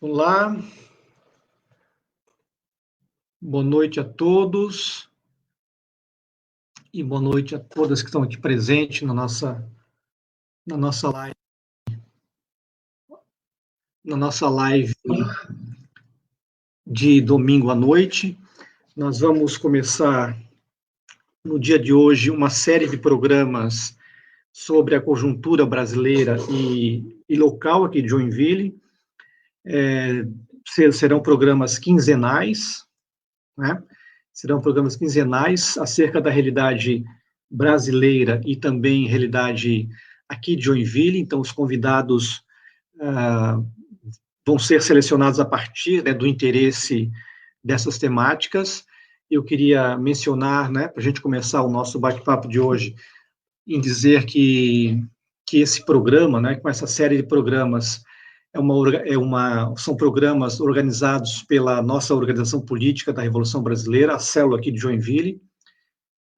Olá, boa noite a todos e boa noite a todas que estão aqui presentes na nossa live, de domingo à noite. Nós vamos começar no dia de hoje uma série de programas sobre a conjuntura brasileira e local aqui de Joinville. Serão programas quinzenais, né? Serão programas quinzenais acerca da realidade brasileira e também realidade aqui de Joinville. Então, os convidados vão ser selecionados a partir, né, do interesse dessas temáticas. Eu queria mencionar, né, para a gente começar o nosso bate-papo de hoje, em dizer que esse programa, né, com essa série de programas, são programas organizados pela nossa organização política da Revolução Brasileira, a célula aqui de Joinville,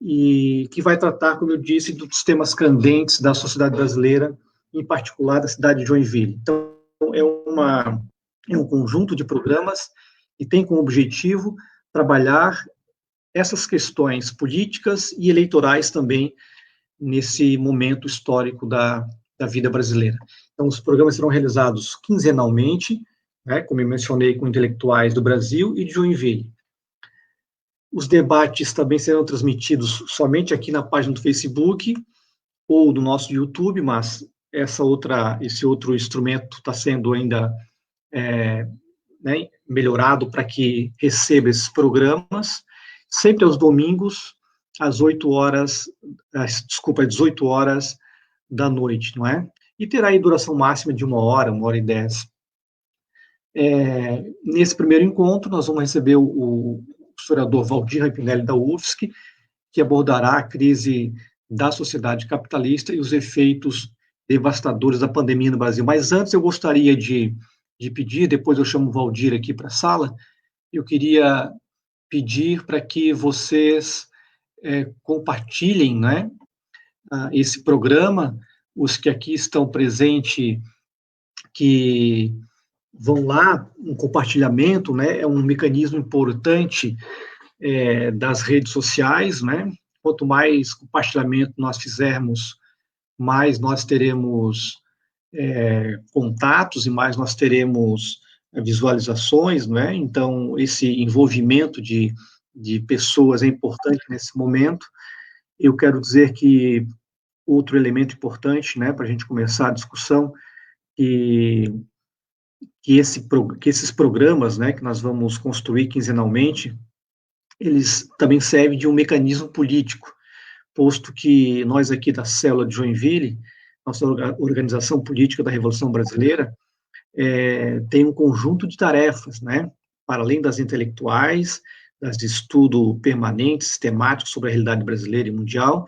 e que vai tratar, como eu disse, dos temas candentes da sociedade brasileira, em particular da cidade de Joinville. Então, é um conjunto de programas que tem como objetivo trabalhar essas questões políticas e eleitorais também nesse momento histórico da vida brasileira. Então, os programas serão realizados quinzenalmente, né, como eu mencionei, com intelectuais do Brasil e de Joinville. Os debates também serão transmitidos somente aqui na página do Facebook ou do nosso YouTube, mas esse outro instrumento está sendo ainda melhorado para que receba esses programas, sempre aos domingos, às 18 horas da noite, não é? E terá aí duração máxima de 1 hora e 10. Nesse primeiro encontro, nós vamos receber o historiador Valdir Rampinelli, da UFSC, que abordará a crise da sociedade capitalista e os efeitos devastadores da pandemia no Brasil. Mas antes eu gostaria de pedir, depois eu chamo o Valdir aqui para a sala, eu queria pedir para que vocês compartilhem, né, esse programa, os que aqui estão presentes, que vão lá, um compartilhamento, né, é um mecanismo importante das redes sociais, né, quanto mais compartilhamento nós fizermos, mais nós teremos contatos e mais nós teremos visualizações, né, então esse envolvimento de pessoas é importante nesse momento. Eu quero dizer que outro elemento importante, né, para a gente começar a discussão, que esses programas, né, que nós vamos construir quinzenalmente, eles também servem de um mecanismo político, posto que nós aqui da célula de Joinville, nossa organização política da Revolução Brasileira, tem um conjunto de tarefas, né, para além das intelectuais, das de estudo permanente, sistemático sobre a realidade brasileira e mundial,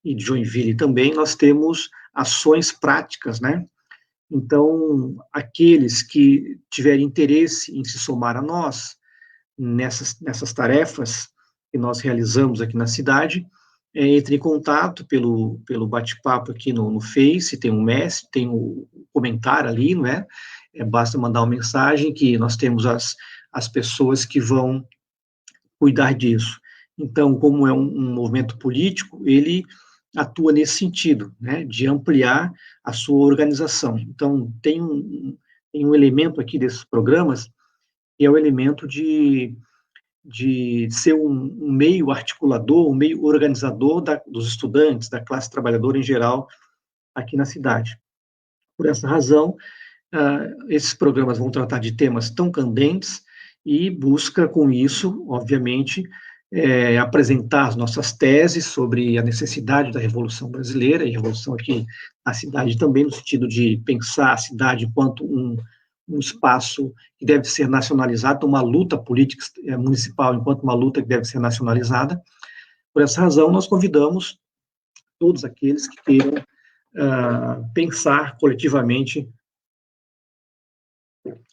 e de Joinville também, nós temos ações práticas, né. Então, aqueles que tiverem interesse em se somar a nós nessas tarefas que nós realizamos aqui na cidade, entre em contato pelo bate-papo aqui no Face, tem um mestre, tem o comentário ali, não é? Basta mandar uma mensagem que nós temos as pessoas que vão cuidar disso. Então, como é um movimento político, ele atua nesse sentido, né, de ampliar a sua organização. Então, tem um elemento aqui desses programas, que é o elemento de ser um meio articulador, um meio organizador dos estudantes, da classe trabalhadora em geral, aqui na cidade. Por essa razão, esses programas vão tratar de temas tão candentes e busca, com isso, obviamente, apresentar as nossas teses sobre a necessidade da Revolução Brasileira, e a Revolução aqui na cidade também, no sentido de pensar a cidade enquanto um espaço que deve ser nacionalizado, uma luta política municipal enquanto uma luta que deve ser nacionalizada. Por essa razão, nós convidamos todos aqueles que queiram pensar coletivamente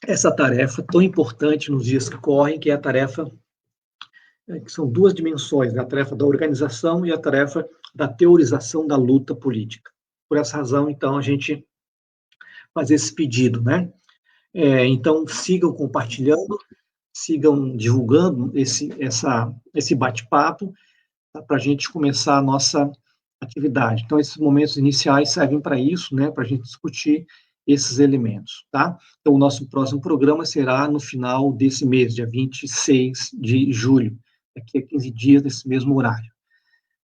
essa tarefa tão importante nos dias que correm, que é a tarefa, que são duas dimensões, né? A tarefa da organização e a tarefa da teorização da luta política. Por essa razão, então, a gente faz esse pedido, né? Então, sigam compartilhando, sigam divulgando esse bate-papo, tá, para a gente começar a nossa atividade. Então, esses momentos iniciais servem para isso, né, para a gente discutir esses elementos, tá? Então, o nosso próximo programa será no final desse mês, dia 26 de julho, daqui a 15 dias, nesse mesmo horário,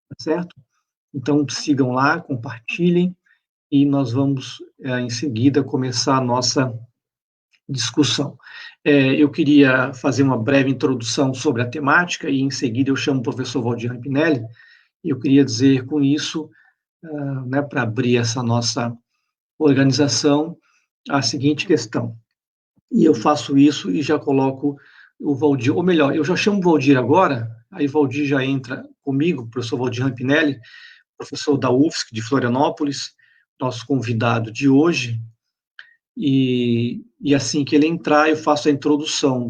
tá certo? Então, sigam lá, compartilhem, e nós vamos, em seguida, começar a nossa discussão. Eu queria fazer uma breve introdução sobre a temática, e em seguida eu chamo o professor Valdir Rampinelli, e eu queria dizer com isso, né, para abrir essa nossa organização, a seguinte questão. E eu faço isso e já coloco o Valdir, ou melhor, eu já chamo o Valdir agora, aí o Valdir já entra comigo, o professor Valdir Rampinelli, professor da UFSC de Florianópolis, nosso convidado de hoje, e assim que ele entrar, eu faço a introdução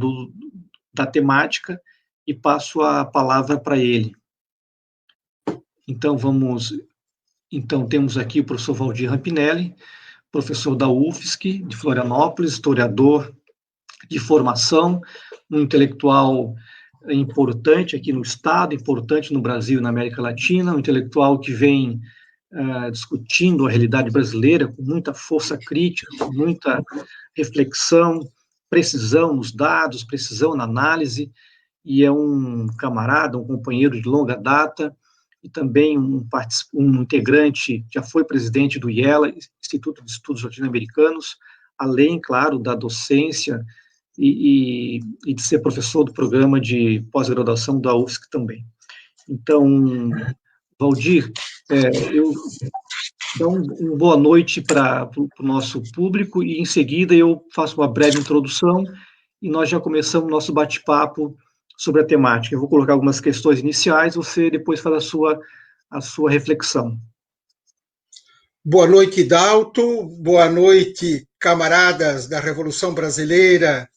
da temática e passo a palavra para ele. Então, temos aqui o professor Valdir Rampinelli, professor da UFSC de Florianópolis, historiador de formação, um intelectual importante aqui no Estado, importante no Brasil e na América Latina, um intelectual que vem discutindo a realidade brasileira com muita força crítica, com muita reflexão, precisão nos dados, precisão na análise, e é um camarada, um companheiro de longa data, e também um integrante, já foi presidente do IELA, Instituto de Estudos Latino-Americanos, além, claro, da docência e de ser professor do programa de pós-graduação da UFSC também. Então, Valdir, então, uma boa noite para o nosso público, e em seguida eu faço uma breve introdução e nós já começamos o nosso bate-papo sobre a temática. Eu vou colocar algumas questões iniciais, você depois faz a sua reflexão. Boa noite, Dalto. Boa noite, camaradas da Revolução Brasileira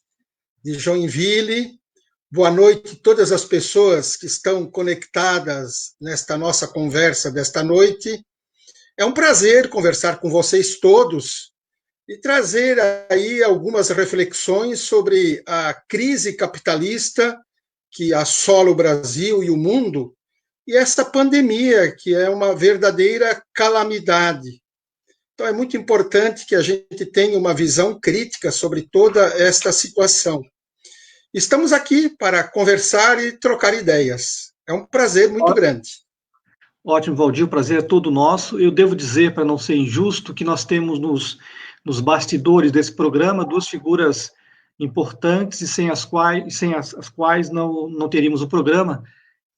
de Joinville. Boa noite a todas as pessoas que estão conectadas nesta nossa conversa desta noite. É um prazer conversar com vocês todos e trazer aí algumas reflexões sobre a crise capitalista que assola o Brasil e o mundo, e essa pandemia, que é uma verdadeira calamidade. Então, é muito importante que a gente tenha uma visão crítica sobre toda esta situação. Estamos aqui para conversar e trocar ideias. É um prazer muito grande. Ótimo, Valdir, o prazer é todo nosso. Eu devo dizer, para não ser injusto, que nós temos nos bastidores desse programa duas figuras importantes e sem as quais não teríamos o programa,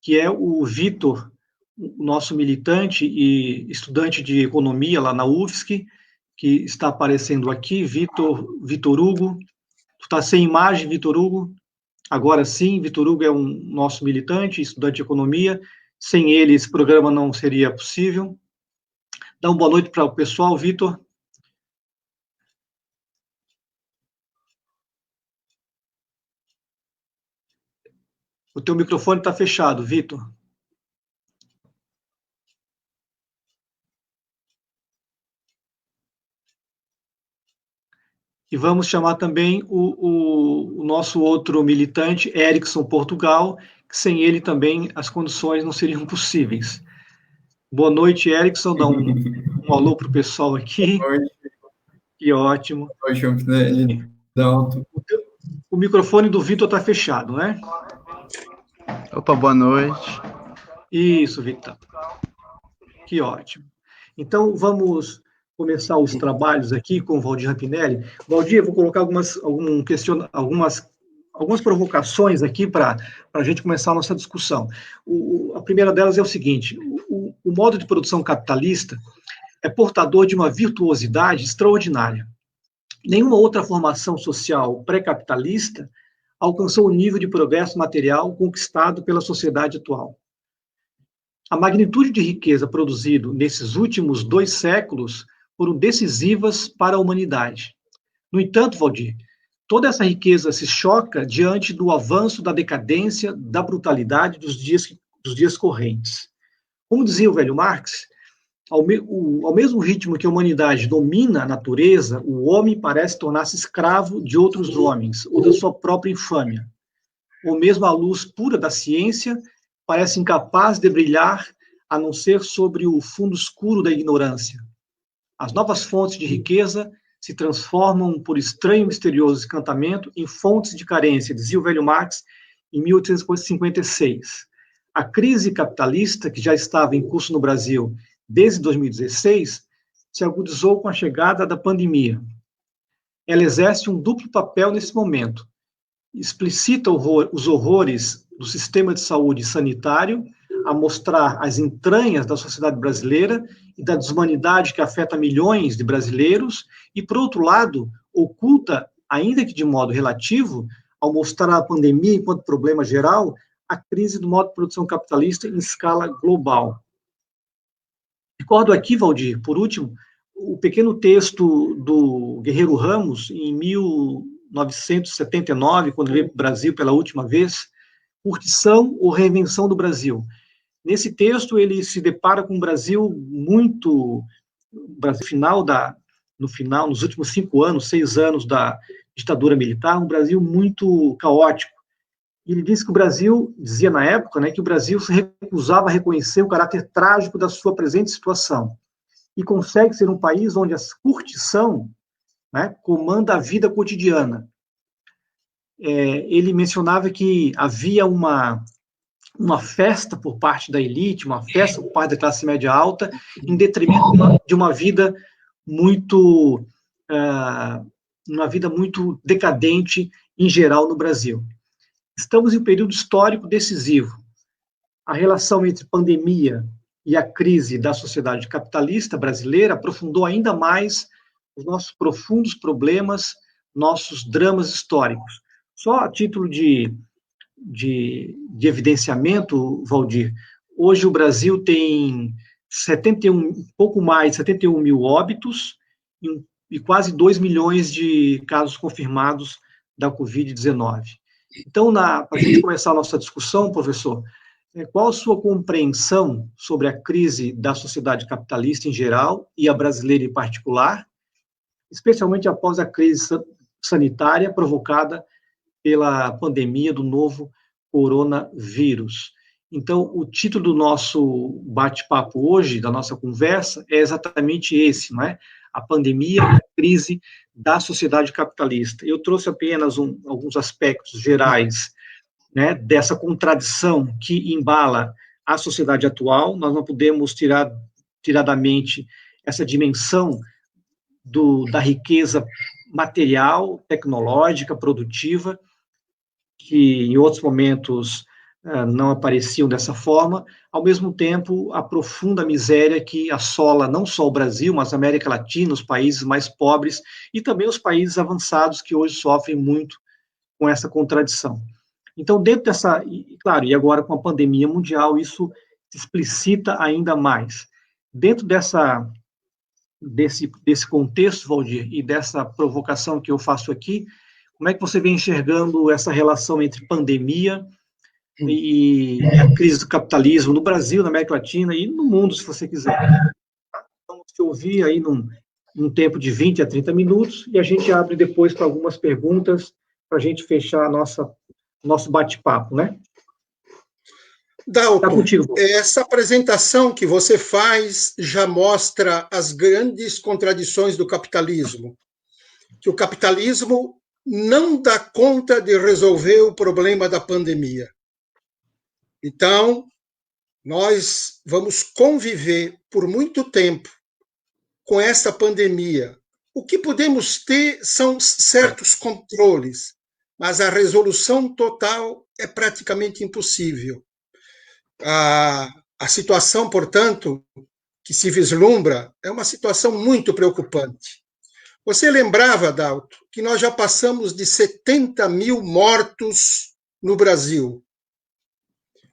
que é o Vitor, o nosso militante e estudante de economia lá na UFSC, que está aparecendo aqui, Vitor Hugo. Tu está sem imagem, Vitor Hugo? Agora sim, Vitor Hugo é um nosso militante, estudante de economia. Sem ele, esse programa não seria possível. Dá uma boa noite para o pessoal, Vitor. O teu microfone está fechado, Vitor. E vamos chamar também o nosso outro militante, Erickson Portugal, que sem ele também as condições não seriam possíveis. Boa noite, Erickson. Dá um alô para o pessoal aqui. Boa noite. Que ótimo. Boa noite, Rampinelli. O microfone do Vitor está fechado, né? Opa, boa noite. Isso, Vitor. Que ótimo. Então, vamos começar os trabalhos aqui com o Valdir Rampinelli. Valdir, eu vou colocar algumas provocações aqui para a gente começar a nossa discussão. A primeira delas é o seguinte: o modo de produção capitalista é portador de uma virtuosidade extraordinária. Nenhuma outra formação social pré-capitalista alcançou o nível de progresso material conquistado pela sociedade atual. A magnitude de riqueza produzida nesses últimos 2 séculos foram decisivas para a humanidade. No entanto, Valdir, toda essa riqueza se choca diante do avanço da decadência, da brutalidade dos dias correntes. Como dizia o velho Marx, ao mesmo ritmo que a humanidade domina a natureza, o homem parece tornar-se escravo de outros homens, ou da sua própria infâmia. Ou mesmo a luz pura da ciência parece incapaz de brilhar a não ser sobre o fundo escuro da ignorância. As novas fontes de riqueza se transformam, por estranho e misterioso encantamento, em fontes de carência, dizia o velho Marx em 1856. A crise capitalista, que já estava em curso no Brasil desde 2016, se agudizou com a chegada da pandemia. Ela exerce um duplo papel nesse momento. Explicita os horrores do sistema de saúde sanitário, a mostrar as entranhas da sociedade brasileira e da desumanidade que afeta milhões de brasileiros, e, por outro lado, oculta, ainda que de modo relativo, ao mostrar a pandemia enquanto problema geral, a crise do modo de produção capitalista em escala global. Recordo aqui, Valdir, por último, o pequeno texto do Guerreiro Ramos, em 1979, quando veio para o Brasil pela última vez, Curtição ou Reinvenção do Brasil. Nesse texto, ele se depara com um Brasil muito... nos últimos 5 anos, 6 anos da ditadura militar, um Brasil muito caótico. Ele disse que o Brasil, dizia na época, né, que o Brasil se recusava a reconhecer o caráter trágico da sua presente situação e consegue ser um país onde a curtição, né, comanda a vida cotidiana. Ele mencionava que havia uma festa por parte da elite, uma festa por parte da classe média alta, em detrimento de uma vida muito decadente em geral no Brasil. Estamos em um período histórico decisivo. A relação entre pandemia e a crise da sociedade capitalista brasileira aprofundou ainda mais os nossos profundos problemas, nossos dramas históricos. Só a título de evidenciamento, Valdir, hoje o Brasil tem pouco mais de 71 mil óbitos e quase 2 milhões de casos confirmados da Covid-19. Então, para a gente começar a nossa discussão, professor, qual a sua compreensão sobre a crise da sociedade capitalista em geral e a brasileira em particular, especialmente após a crise sanitária provocada pela pandemia do novo coronavírus? Então, o título do nosso bate-papo hoje, da nossa conversa, é exatamente esse, não é? A pandemia e a crise da sociedade capitalista. Eu trouxe apenas alguns aspectos gerais, né, dessa contradição que embala a sociedade atual. Nós não podemos tirar da mente essa dimensão da riqueza material, tecnológica, produtiva, que em outros momentos não apareciam dessa forma, ao mesmo tempo a profunda miséria que assola não só o Brasil, mas a América Latina, os países mais pobres e também os países avançados que hoje sofrem muito com essa contradição. Então, dentro dessa, claro, e agora com a pandemia mundial, isso se explicita ainda mais. Dentro desse contexto, Valdir, e dessa provocação que eu faço aqui, como é que você vem enxergando essa relação entre pandemia e a crise do capitalismo no Brasil, na América Latina e no mundo, se você quiser? Vamos te ouvir aí num tempo de 20 a 30 minutos e a gente abre depois para algumas perguntas para a gente fechar nosso bate-papo, né? Dalton, tá contigo. Essa apresentação que você faz já mostra as grandes contradições do capitalismo. Que o capitalismo não dá conta de resolver o problema da pandemia. Então, nós vamos conviver por muito tempo com essa pandemia. O que podemos ter são certos controles, mas a resolução total é praticamente impossível. A situação, portanto, que se vislumbra é uma situação muito preocupante. Você lembrava, Dalton, que nós já passamos de 70 mil mortos no Brasil.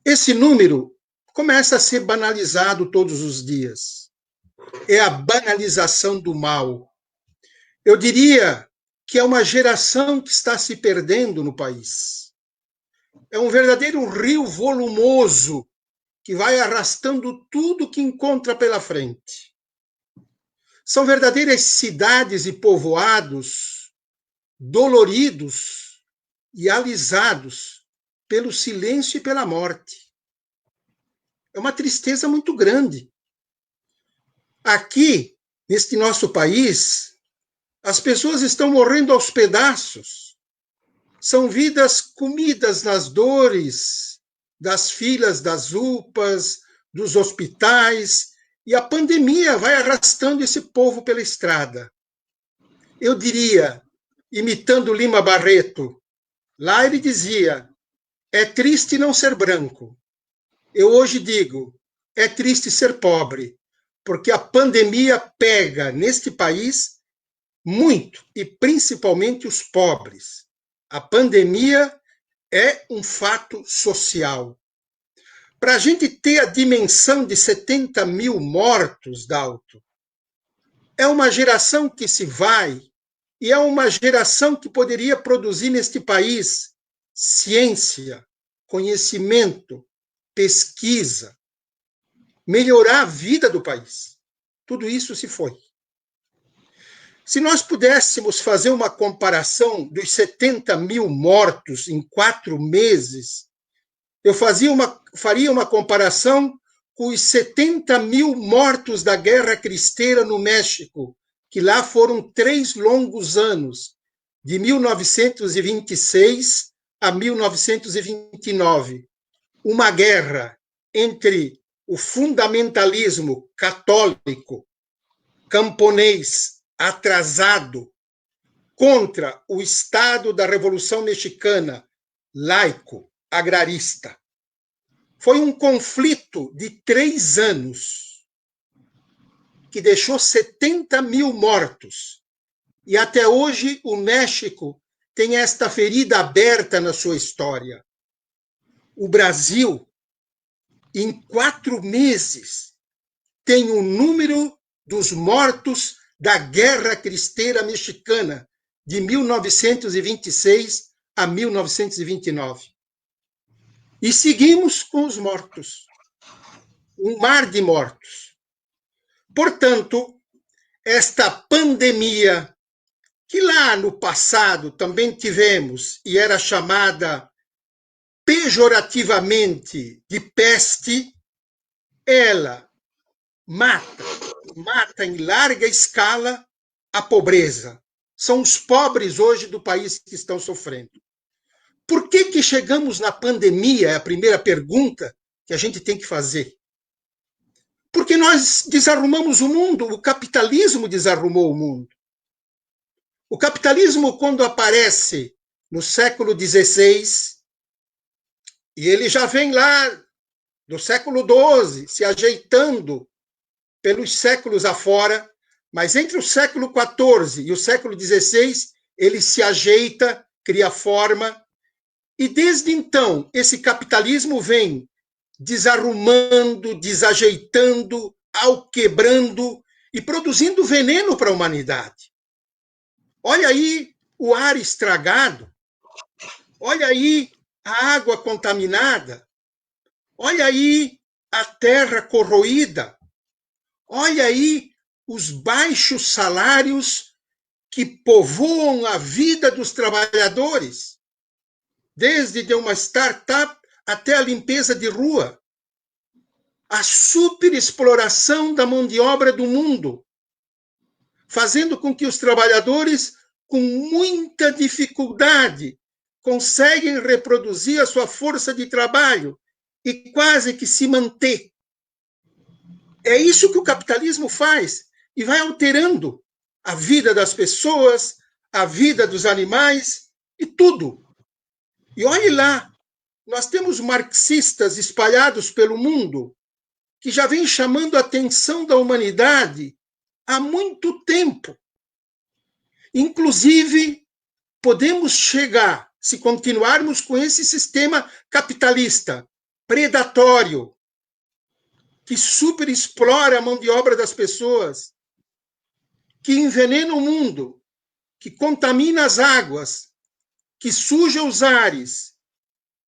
Esse número começa a ser banalizado todos os dias. É a banalização do mal. Eu diria que é uma geração que está se perdendo no país. É um verdadeiro rio volumoso que vai arrastando tudo que encontra pela frente. São verdadeiras cidades e povoados doloridos e alisados pelo silêncio e pela morte. É uma tristeza muito grande. Aqui, neste nosso país, as pessoas estão morrendo aos pedaços. São vidas comidas nas dores das filas das UPAs, dos hospitais, e a pandemia vai arrastando esse povo pela estrada. Eu diria, imitando Lima Barreto, lá ele dizia, é triste não ser branco. Eu hoje digo, é triste ser pobre, porque a pandemia pega neste país muito, e principalmente os pobres. A pandemia é um fato social. Para a gente ter a dimensão de 70 mil mortos, Dalto, é uma geração que se vai, e é uma geração que poderia produzir neste país ciência, conhecimento, pesquisa, melhorar a vida do país. Tudo isso se foi. Se nós pudéssemos fazer uma comparação dos 70 mil mortos em 4 meses, eu faria uma comparação com os 70 mil mortos da Guerra Cristera no México, que lá foram 3 longos anos, de 1926 a 1929. Uma guerra entre o fundamentalismo católico, camponês, atrasado, contra o Estado da Revolução Mexicana, laico, agrarista. Foi um conflito de 3 anos, que deixou 70 mil mortos. E até hoje o México tem esta ferida aberta na sua história. O Brasil, em 4 meses, tem o número dos mortos da Guerra Cristera Mexicana, de 1926 a 1929. E seguimos com os mortos. Um mar de mortos. Portanto, esta pandemia, que lá no passado também tivemos, e era chamada pejorativamente de peste, ela mata em larga escala a pobreza. São os pobres hoje do país que estão sofrendo. Por que chegamos na pandemia? É a primeira pergunta que a gente tem que fazer. Porque nós desarrumamos o mundo, o capitalismo desarrumou o mundo. O capitalismo, quando aparece no século XVI, e ele já vem lá do século XII, se ajeitando pelos séculos afora, mas entre o século XIV e o século XVI, ele se ajeita, cria forma, e desde então, esse capitalismo vem desarrumando, desajeitando, alquebrando e produzindo veneno para a humanidade. Olha aí o ar estragado, olha aí a água contaminada, olha aí a terra corroída, olha aí os baixos salários que povoam a vida dos trabalhadores, desde de uma startup até a limpeza de rua. A superexploração da mão de obra do mundo, fazendo com que os trabalhadores, com muita dificuldade, conseguem reproduzir a sua força de trabalho e quase que se manter. É isso que o capitalismo faz e vai alterando a vida das pessoas, a vida dos animais e tudo. E olhe lá, nós temos marxistas espalhados pelo mundo que já vêm chamando a atenção da humanidade há muito tempo. Inclusive, podemos chegar, se continuarmos com esse sistema capitalista predatório, que superexplora a mão de obra das pessoas, que envenena o mundo, que contamina as águas, que suja os ares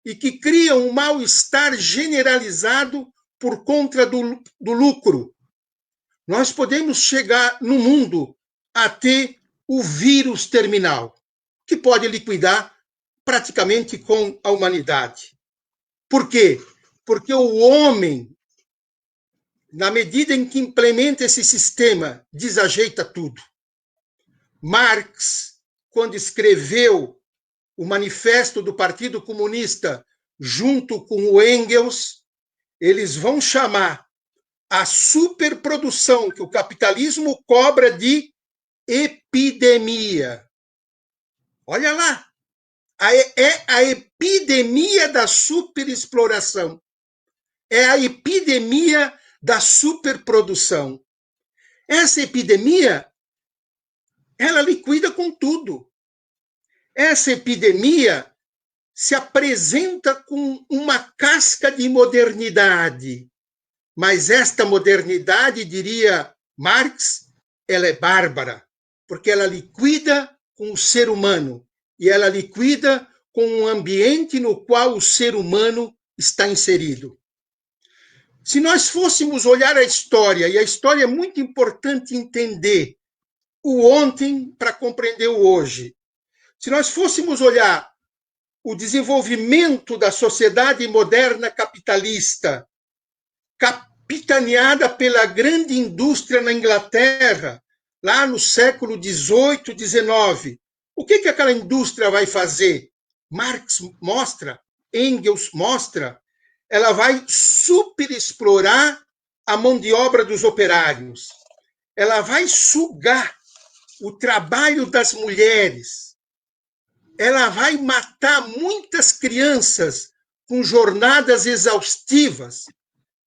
e que cria um mal-estar generalizado por conta do lucro. Nós podemos chegar no mundo a ter o vírus terminal, que pode liquidar praticamente com a humanidade. Por quê? Porque o homem, na medida em que implementa esse sistema, desajeita tudo. Marx, quando escreveu o manifesto do Partido Comunista, junto com o Engels, eles vão chamar a superprodução que o capitalismo cobra de epidemia. Olha lá, é a epidemia da superexploração. É a epidemia da superprodução. Essa epidemia, ela liquida com tudo. Essa epidemia se apresenta com uma casca de modernidade. Mas esta modernidade, diria Marx, ela é bárbara, porque ela liquida com o ser humano e ela liquida com um ambiente no qual o ser humano está inserido. Se nós fôssemos olhar a história, e a história é muito importante entender o ontem para compreender o hoje. Se nós fôssemos olhar o desenvolvimento da sociedade moderna capitalista, capitaneada pela grande indústria na Inglaterra, lá no século XVIII, XIX, o que aquela indústria vai fazer? Marx mostra, Engels mostra, ela vai superexplorar a mão de obra dos operários. Ela vai sugar o trabalho das mulheres. Ela vai matar muitas crianças com jornadas exaustivas,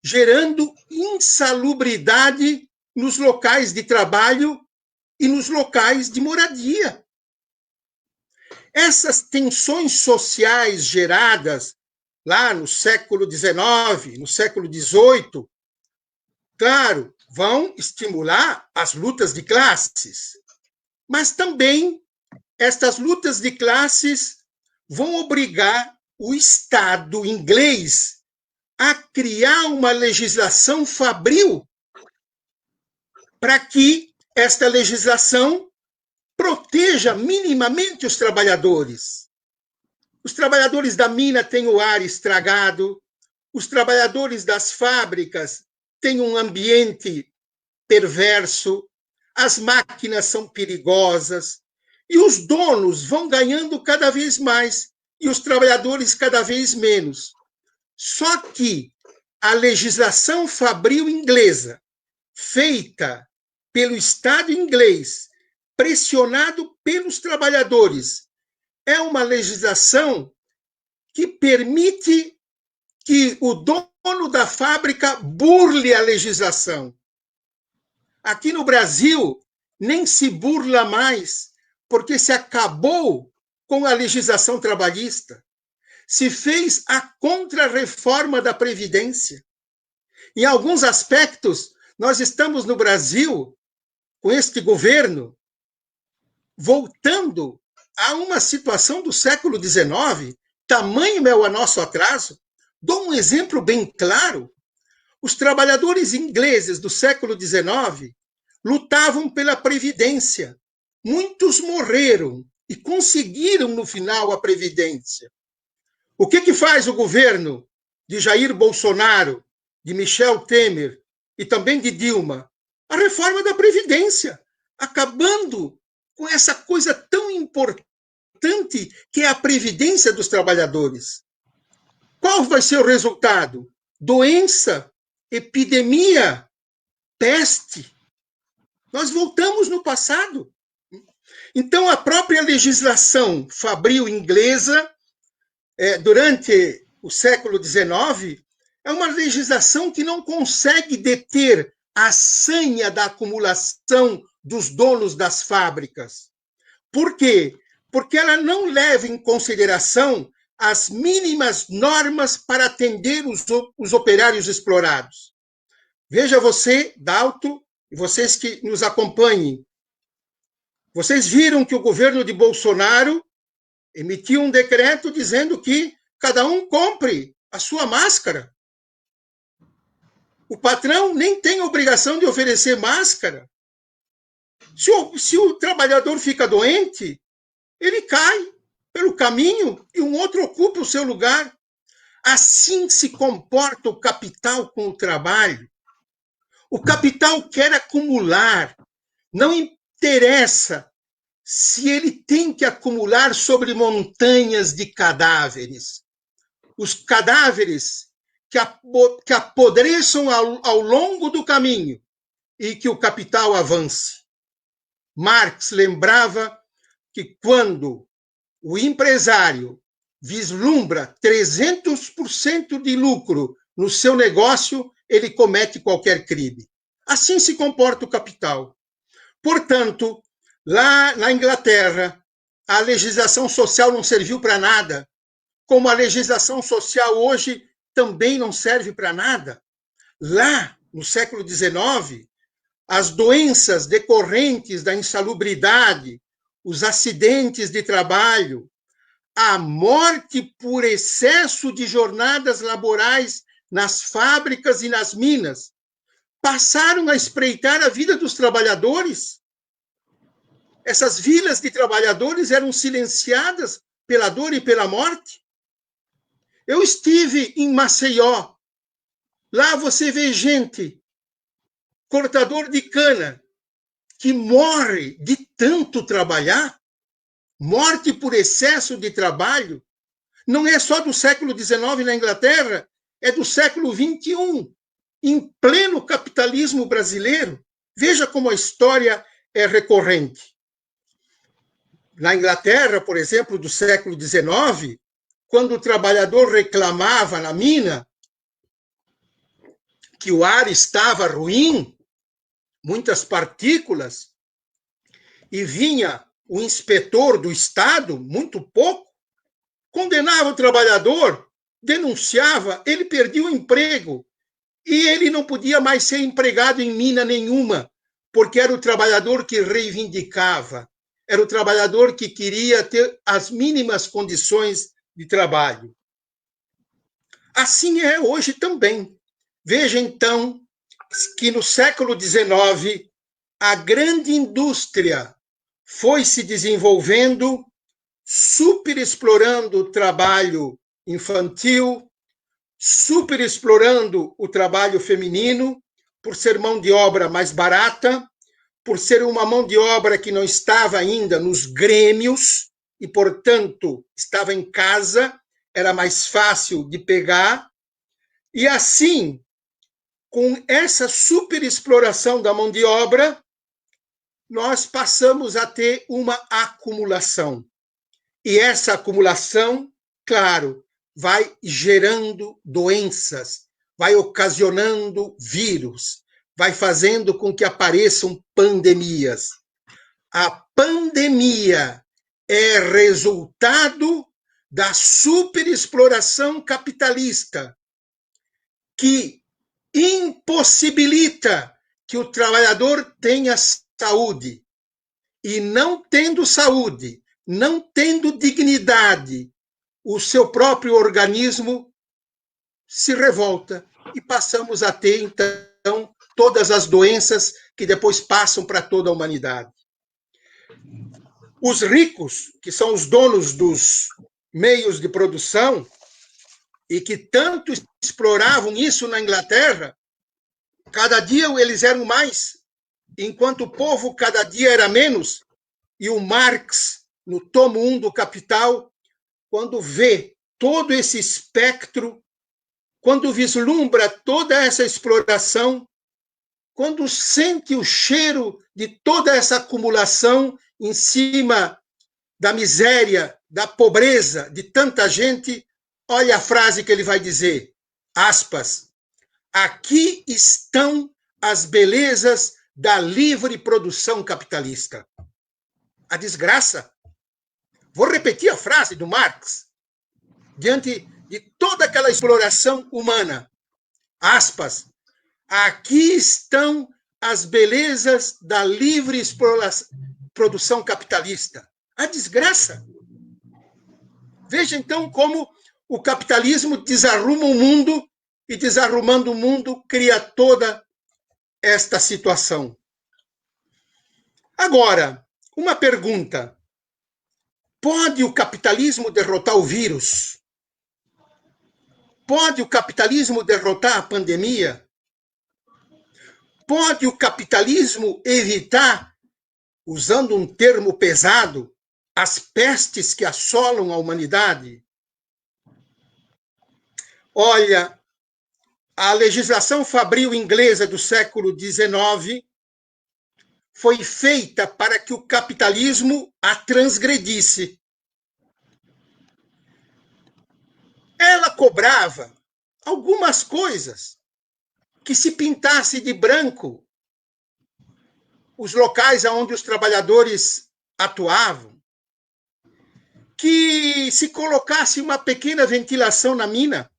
gerando insalubridade nos locais de trabalho e nos locais de moradia. Essas tensões sociais geradas lá no século XIX, no século XVIII, claro, vão estimular as lutas de classes, mas também estas lutas de classes vão obrigar o Estado inglês a criar uma legislação fabril para que esta legislação proteja minimamente os trabalhadores. Os trabalhadores da mina têm o ar estragado, os trabalhadores das fábricas têm um ambiente perverso, as máquinas são perigosas, e os donos vão ganhando cada vez mais, e os trabalhadores cada vez menos. Só que a legislação fabril inglesa, feita pelo Estado inglês, pressionado pelos trabalhadores, é uma legislação que permite que o dono da fábrica burle a legislação. Aqui no Brasil, nem se burla mais, porque se acabou com a legislação trabalhista. Se fez a contra-reforma da Previdência. Em alguns aspectos, nós estamos no Brasil, com este governo, voltando a uma situação do século XIX, tamanho é o nosso atraso. Dou um exemplo bem claro. Os trabalhadores ingleses do século XIX lutavam pela Previdência. Muitos morreram e conseguiram, no final, a Previdência. O que faz o governo de Jair Bolsonaro, de Michel Temer e também de Dilma? A reforma da Previdência, acabando com essa coisa tão importante que é a previdência dos trabalhadores. Qual vai ser o resultado? Doença, epidemia, peste. Nós voltamos no passado. Então, a própria legislação fabril inglesa, durante o século XIX, é uma legislação que não consegue deter a sanha da acumulação dos donos das fábricas. Por quê? Porque ela não leva em consideração as mínimas normas para atender os operários explorados. Veja você, Dalto, e vocês que nos acompanhem. Vocês viram que o governo de Bolsonaro emitiu um decreto dizendo que cada um compre a sua máscara. O patrão nem tem obrigação de oferecer máscara. Se o trabalhador fica doente, ele cai pelo caminho e um outro ocupa o seu lugar. Assim se comporta o capital com o trabalho. O capital quer acumular. Não interessa se ele tem que acumular sobre montanhas de cadáveres. Os cadáveres que apodreçam ao longo do caminho e que o capital avance. Marx lembrava que quando o empresário vislumbra 300% de lucro no seu negócio, ele comete qualquer crime. Assim se comporta o capital. Portanto, lá na Inglaterra, a legislação social não serviu para nada, como a legislação social hoje também não serve para nada. Lá, no século XIX, as doenças decorrentes da insalubridade, os acidentes de trabalho, a morte por excesso de jornadas laborais nas fábricas e nas minas, passaram a espreitar a vida dos trabalhadores. Essas vilas de trabalhadores eram silenciadas pela dor e pela morte. Eu estive em Maceió. Lá você vê gente, cortador de cana, que morre de tanto trabalhar, morte por excesso de trabalho. Não é só do século XIX na Inglaterra, é do século XXI, em pleno capitalismo brasileiro. Veja como a história é recorrente. Na Inglaterra, por exemplo, do século XIX, quando o trabalhador reclamava na mina que o ar estava ruim, muitas partículas, e vinha o inspetor do Estado, muito pouco, condenava o trabalhador, denunciava, ele perdia o emprego e ele não podia mais ser empregado em mina nenhuma, porque era o trabalhador que reivindicava, era o trabalhador que queria ter as mínimas condições de trabalho. Assim é hoje também. Veja, então, que no século XIX, a grande indústria foi se desenvolvendo, superexplorando o trabalho infantil, superexplorando o trabalho feminino, por ser mão de obra mais barata, por ser uma mão de obra que não estava ainda nos grêmios e, portanto, estava em casa, era mais fácil de pegar. E assim, com essa superexploração da mão de obra, nós passamos a ter uma acumulação. E essa acumulação, claro, vai gerando doenças, vai ocasionando vírus, vai fazendo com que apareçam pandemias. A pandemia é resultado da superexploração capitalista, que impossibilita que o trabalhador tenha saúde. E não tendo saúde, não tendo dignidade, o seu próprio organismo se revolta e passamos a ter, então, todas as doenças que depois passam para toda a humanidade. Os ricos, que são os donos dos meios de produção e que tanto exploravam isso na Inglaterra, cada dia eles eram mais, enquanto o povo cada dia era menos. E o Marx, no tomo 1 do Capital, quando vê todo esse espectro, quando vislumbra toda essa exploração, quando sente o cheiro de toda essa acumulação em cima da miséria, da pobreza de tanta gente, olha a frase que ele vai dizer, aspas, aqui estão as belezas da livre produção capitalista. A desgraça. Vou repetir a frase do Marx. Diante de toda aquela exploração humana, aspas, aqui estão as belezas da livre produção capitalista. A desgraça. Veja, então, como o capitalismo desarruma o mundo e Desarrumando o Mundo cria toda esta situação. Agora, uma pergunta. Pode o capitalismo derrotar o vírus? Pode o capitalismo derrotar a pandemia? Pode o capitalismo evitar, usando um termo pesado, as pestes que assolam a humanidade? Olha, a legislação fabril inglesa do século XIX foi feita para que o capitalismo a transgredisse. Ela cobrava algumas coisas, que se pintasse de branco os locais onde os trabalhadores atuavam, que se colocasse uma pequena ventilação na mina,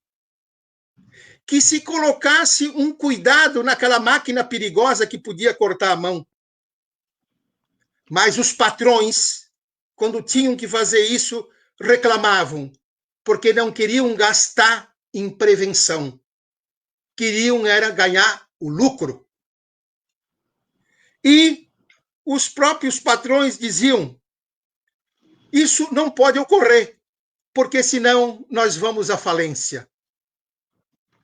que se colocasse um cuidado naquela máquina perigosa que podia cortar a mão. Mas os patrões, quando tinham que fazer isso, reclamavam, porque não queriam gastar em prevenção. Queriam era ganhar o lucro. E os próprios patrões diziam, isso não pode ocorrer, porque senão nós vamos à falência.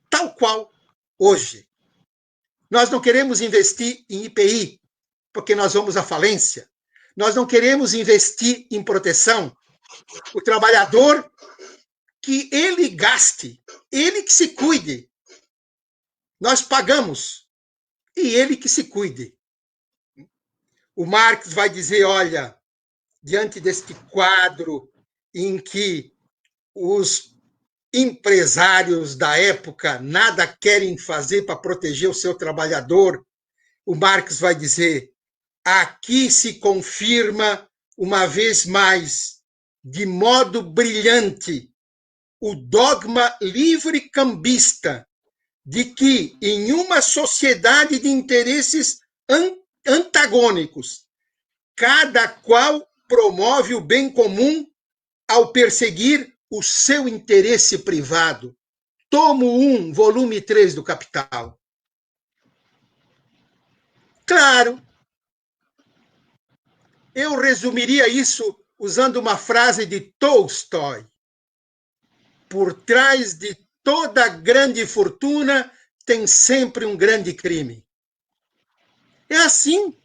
Tal qual hoje. Nós não queremos investir em IPI, porque nós vamos à falência. Nós não queremos investir em proteção. O trabalhador, que ele gaste, ele que se cuide. Nós pagamos, e ele que se cuide. O Marx vai dizer, olha, diante deste quadro em que os empresários da época nada querem fazer para proteger o seu trabalhador, o Marx vai dizer, aqui se confirma, uma vez mais, de modo brilhante, o dogma livre-cambista de que, em uma sociedade de interesses antagônicos, cada qual promove o bem comum ao perseguir o seu interesse privado. Tomo 1, volume 3 do Capital. Claro, eu resumiria isso usando uma frase de Tolstói. Por trás de toda grande fortuna tem sempre um grande crime. É assim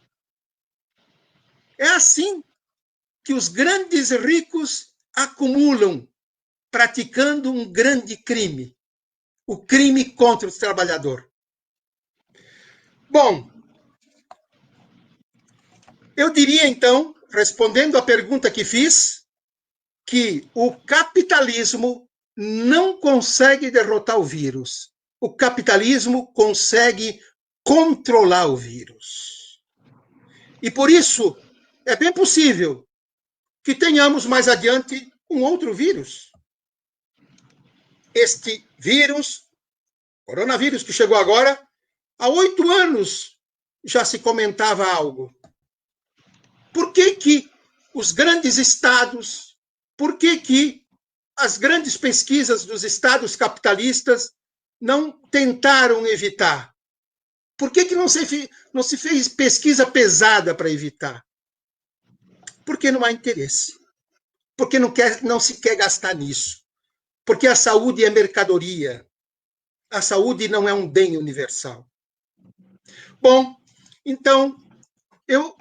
que os grandes ricos acumulam, praticando um grande crime, o crime contra o trabalhador. Bom, eu diria então, respondendo à pergunta que fiz, que o capitalismo não consegue derrotar o vírus. O capitalismo consegue controlar o vírus. E por isso, é bem possível que tenhamos mais adiante um outro vírus. Este vírus, coronavírus que chegou agora, há 8 anos já se comentava algo. Por que os grandes estados, por que as grandes pesquisas dos estados capitalistas não tentaram evitar? Por que não se fez pesquisa pesada para evitar? Porque não há interesse. Porque não se quer gastar nisso. Porque a saúde é mercadoria. A saúde não é um bem universal. Bom, então, eu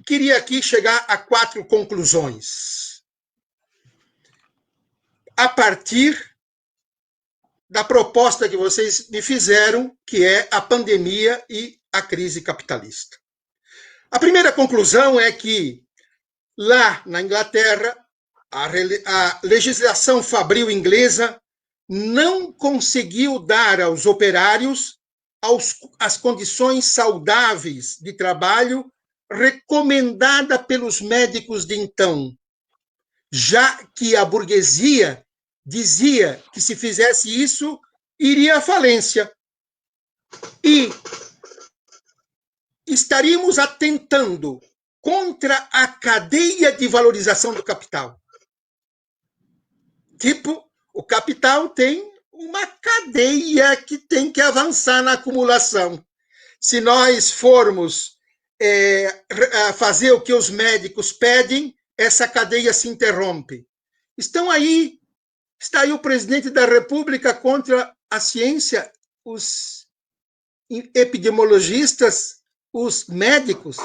queria aqui chegar a 4 conclusões. A partir da proposta que vocês me fizeram, que é a pandemia e a crise capitalista. A primeira conclusão é que, lá na Inglaterra, a legislação fabril inglesa não conseguiu dar aos operários as condições saudáveis de trabalho recomendada pelos médicos de então, já que a burguesia dizia que se fizesse isso, iria à falência. E estaríamos atentando contra a cadeia de valorização do capital. Tipo, o capital tem uma cadeia que tem que avançar na acumulação. Se nós formos fazer o que os médicos pedem, essa cadeia se interrompe. Está aí o presidente da República contra a ciência, os epidemiologistas, os médicos,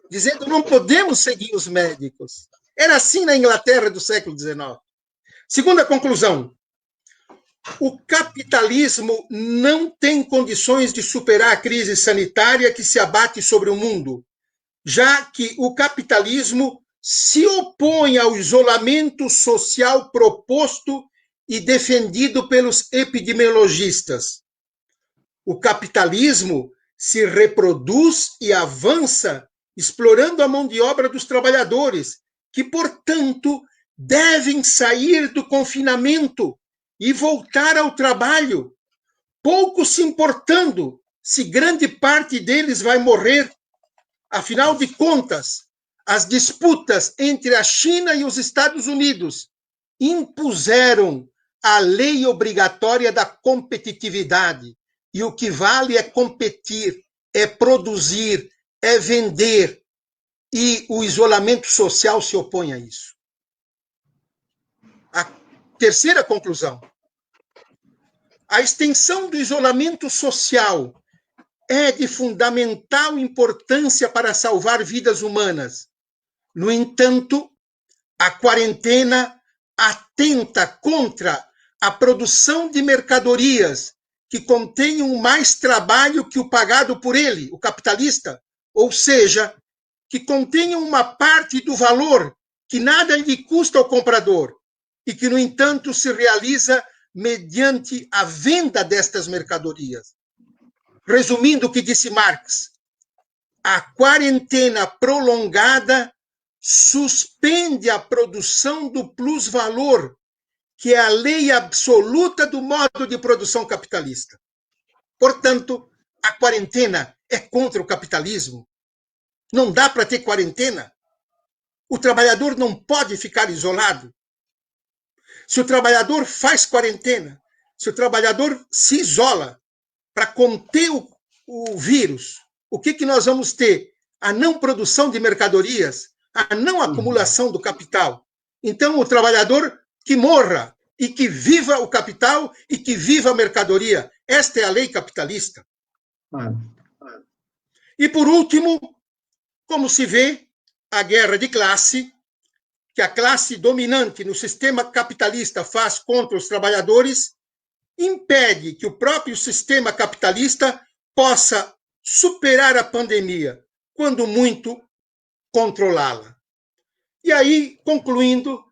dizendo que não podemos seguir os médicos. Era assim na Inglaterra do século XIX. Segunda conclusão, o capitalismo não tem condições de superar a crise sanitária que se abate sobre o mundo, já que o capitalismo se opõe ao isolamento social proposto e defendido pelos epidemiologistas. O capitalismo se reproduz e avança explorando a mão de obra dos trabalhadores, que, portanto, devem sair do confinamento e voltar ao trabalho, pouco se importando se grande parte deles vai morrer. Afinal de contas, as disputas entre a China e os Estados Unidos impuseram a lei obrigatória da competitividade. E o que vale é competir, é produzir, é vender. E o isolamento social se opõe a isso. A terceira conclusão. A extensão do isolamento social é de fundamental importância para salvar vidas humanas. No entanto, a quarentena atenta contra a produção de mercadorias que contenham mais trabalho que o pagado por ele, o capitalista, ou seja, que contenham uma parte do valor que nada lhe custa ao comprador e que, no entanto, se realiza mediante a venda destas mercadorias. Resumindo o que disse Marx, a quarentena prolongada suspende a produção do plus-valor, que é a lei absoluta do modo de produção capitalista. Portanto, a quarentena é contra o capitalismo. Não dá para ter quarentena. O trabalhador não pode ficar isolado. Se o trabalhador faz quarentena, se o trabalhador se isola para conter o vírus, o que nós vamos ter? A não produção de mercadorias, a não acumulação do capital. Então, o trabalhador que morra e que viva o capital e que viva a mercadoria. Esta é a lei capitalista. E, por último, como se vê, a guerra de classe, que a classe dominante no sistema capitalista faz contra os trabalhadores, impede que o próprio sistema capitalista possa superar a pandemia, quando muito, controlá-la. E aí, concluindo,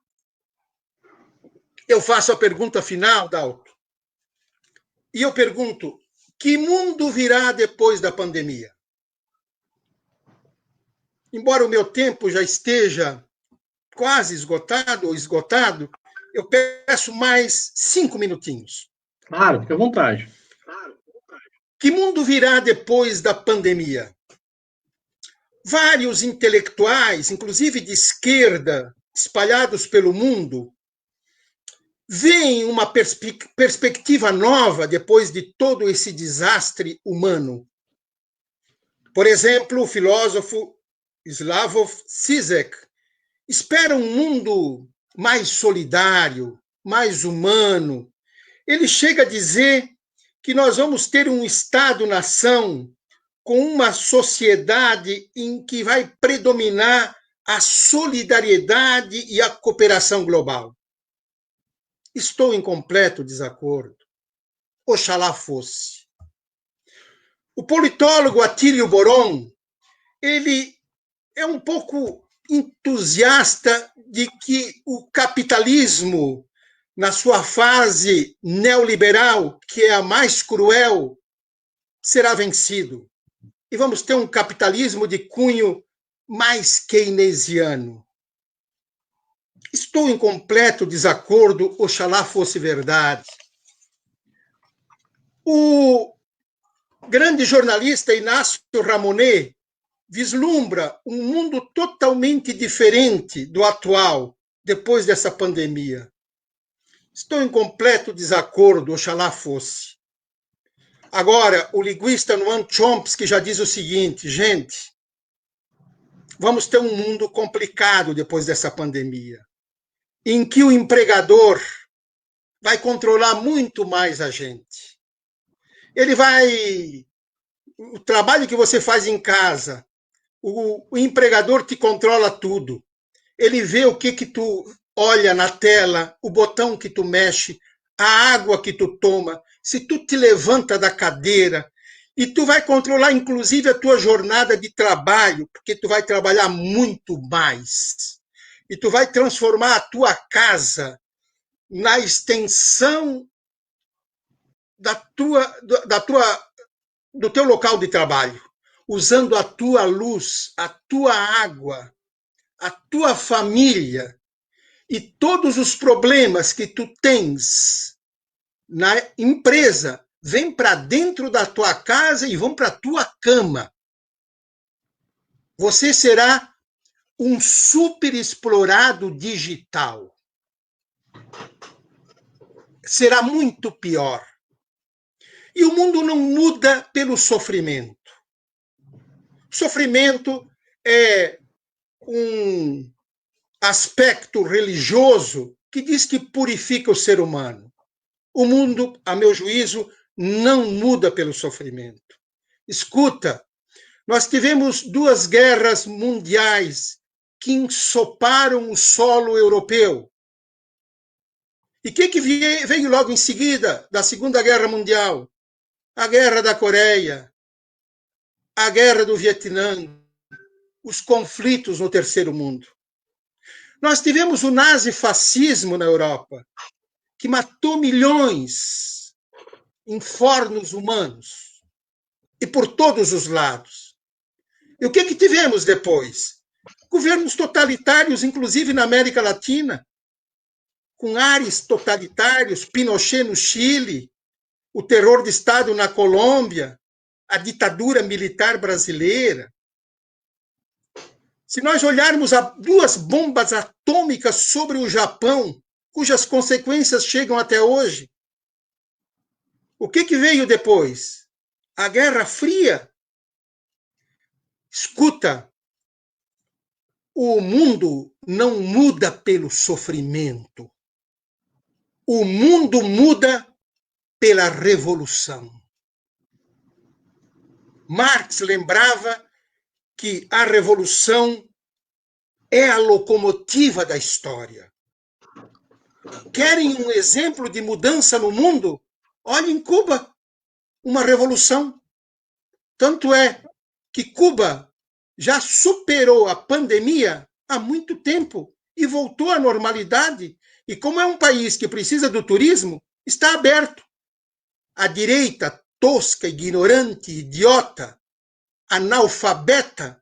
eu faço a pergunta final, Dalto. E eu pergunto, que mundo virá depois da pandemia? Embora o meu tempo já esteja quase esgotado ou esgotado, eu peço mais 5 minutinhos. Claro, fique à vontade. Que mundo virá depois da pandemia? Vários intelectuais, inclusive de esquerda, espalhados pelo mundo, veem uma perspectiva nova depois de todo esse desastre humano. Por exemplo, o filósofo Slavoj Žižek espera um mundo mais solidário, mais humano. Ele chega a dizer que nós vamos ter um Estado-nação com uma sociedade em que vai predominar a solidariedade e a cooperação global. Estou em completo desacordo. Oxalá fosse. O politólogo Attilio Boron, ele é um pouco entusiasta de que o capitalismo, na sua fase neoliberal, que é a mais cruel, será vencido. E vamos ter um capitalismo de cunho mais keynesiano. Estou em completo desacordo, oxalá fosse verdade. O grande jornalista Inácio Ramonet vislumbra um mundo totalmente diferente do atual, depois dessa pandemia. Estou em completo desacordo, oxalá fosse. Agora, o linguista Noam Chomsky já diz o seguinte, gente, vamos ter um mundo complicado depois dessa pandemia, em que o empregador vai controlar muito mais a gente. Ele vai... O trabalho que você faz em casa, o empregador te controla tudo. Ele vê o que tu olha na tela, o botão que tu mexe, a água que tu toma, se tu te levanta da cadeira, e tu vai controlar, inclusive, a tua jornada de trabalho, porque tu vai trabalhar muito mais. E tu vai transformar a tua casa na extensão do teu local de trabalho, usando a tua luz, a tua água, a tua família e todos os problemas que tu tens na empresa vêm para dentro da tua casa e vão para a tua cama. Você será um super explorado digital. Será muito pior. E o mundo não muda pelo sofrimento. Sofrimento é um aspecto religioso que diz que purifica o ser humano. O mundo, a meu juízo, não muda pelo sofrimento. Escuta, nós tivemos 2 guerras mundiais que ensoparam o solo europeu. E o que veio logo em seguida da Segunda Guerra Mundial? A Guerra da Coreia, a Guerra do Vietnã, os conflitos no Terceiro Mundo. Nós tivemos o nazifascismo na Europa, que matou milhões em fornos humanos e por todos os lados. E o que tivemos depois? Governos totalitários, inclusive na América Latina, com ares totalitários, Pinochet no Chile, o terror de Estado na Colômbia, a ditadura militar brasileira. Se nós olharmos a 2 bombas atômicas sobre o Japão, cujas consequências chegam até hoje, o que veio depois? A Guerra Fria. Escuta, o mundo não muda pelo sofrimento. O mundo muda pela revolução. Marx lembrava que a revolução é a locomotiva da história. Querem um exemplo de mudança no mundo? Olhem em Cuba, uma revolução. Tanto é que Cuba já superou a pandemia há muito tempo e voltou à normalidade. E como é um país que precisa do turismo, está aberto. A direita tosca, ignorante, idiota, analfabeta,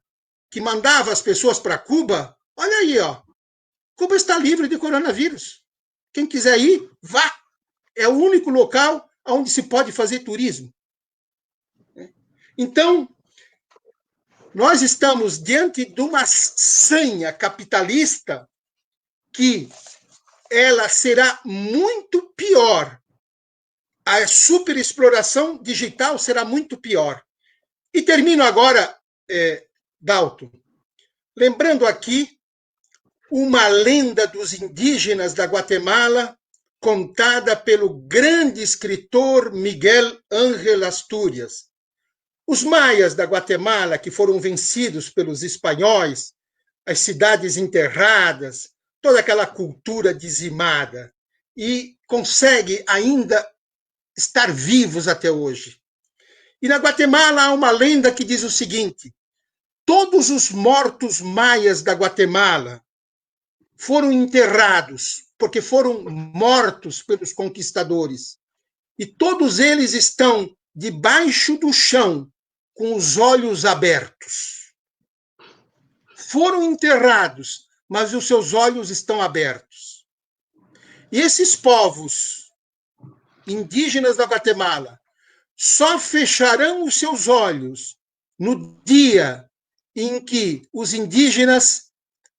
que mandava as pessoas para Cuba, olha aí, ó. Cuba está livre de coronavírus. Quem quiser ir, vá. É o único local onde se pode fazer turismo. Então, nós estamos diante de uma sanha capitalista que ela será muito pior. A superexploração digital será muito pior. E termino agora, Dalton, lembrando aqui uma lenda dos indígenas da Guatemala, contada pelo grande escritor Miguel Ángel Astúrias. Os maias da Guatemala, que foram vencidos pelos espanhóis, as cidades enterradas, toda aquela cultura dizimada, e consegue ainda estar vivos até hoje. E na Guatemala há uma lenda que diz o seguinte: todos os mortos maias da Guatemala foram enterrados, porque foram mortos pelos conquistadores. E todos eles estão debaixo do chão, com os olhos abertos. Foram enterrados, mas os seus olhos estão abertos. E esses povos indígenas da Guatemala só fecharão os seus olhos no dia em que os indígenas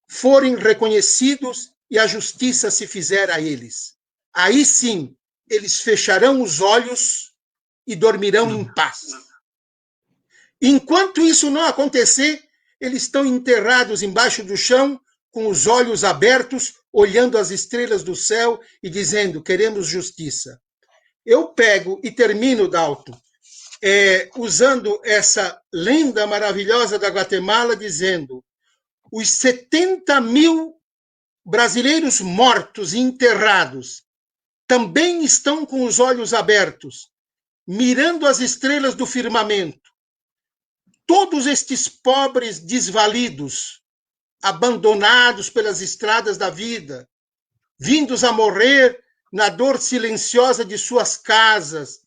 forem reconhecidos e a justiça se fizer a eles. aí sim eles fecharão os olhos e dormirão em paz. Enquanto isso não acontecer, eles estão enterrados embaixo do chão, com os olhos abertos, olhando as estrelas do céu e dizendo: queremos justiça. Eu pego e termino, Dalton, usando essa lenda maravilhosa da Guatemala, dizendo: os 70 mil brasileiros mortos e enterrados também estão com os olhos abertos, mirando as estrelas do firmamento. Todos estes pobres desvalidos, abandonados pelas estradas da vida, vindos a morrer na dor silenciosa de suas casas,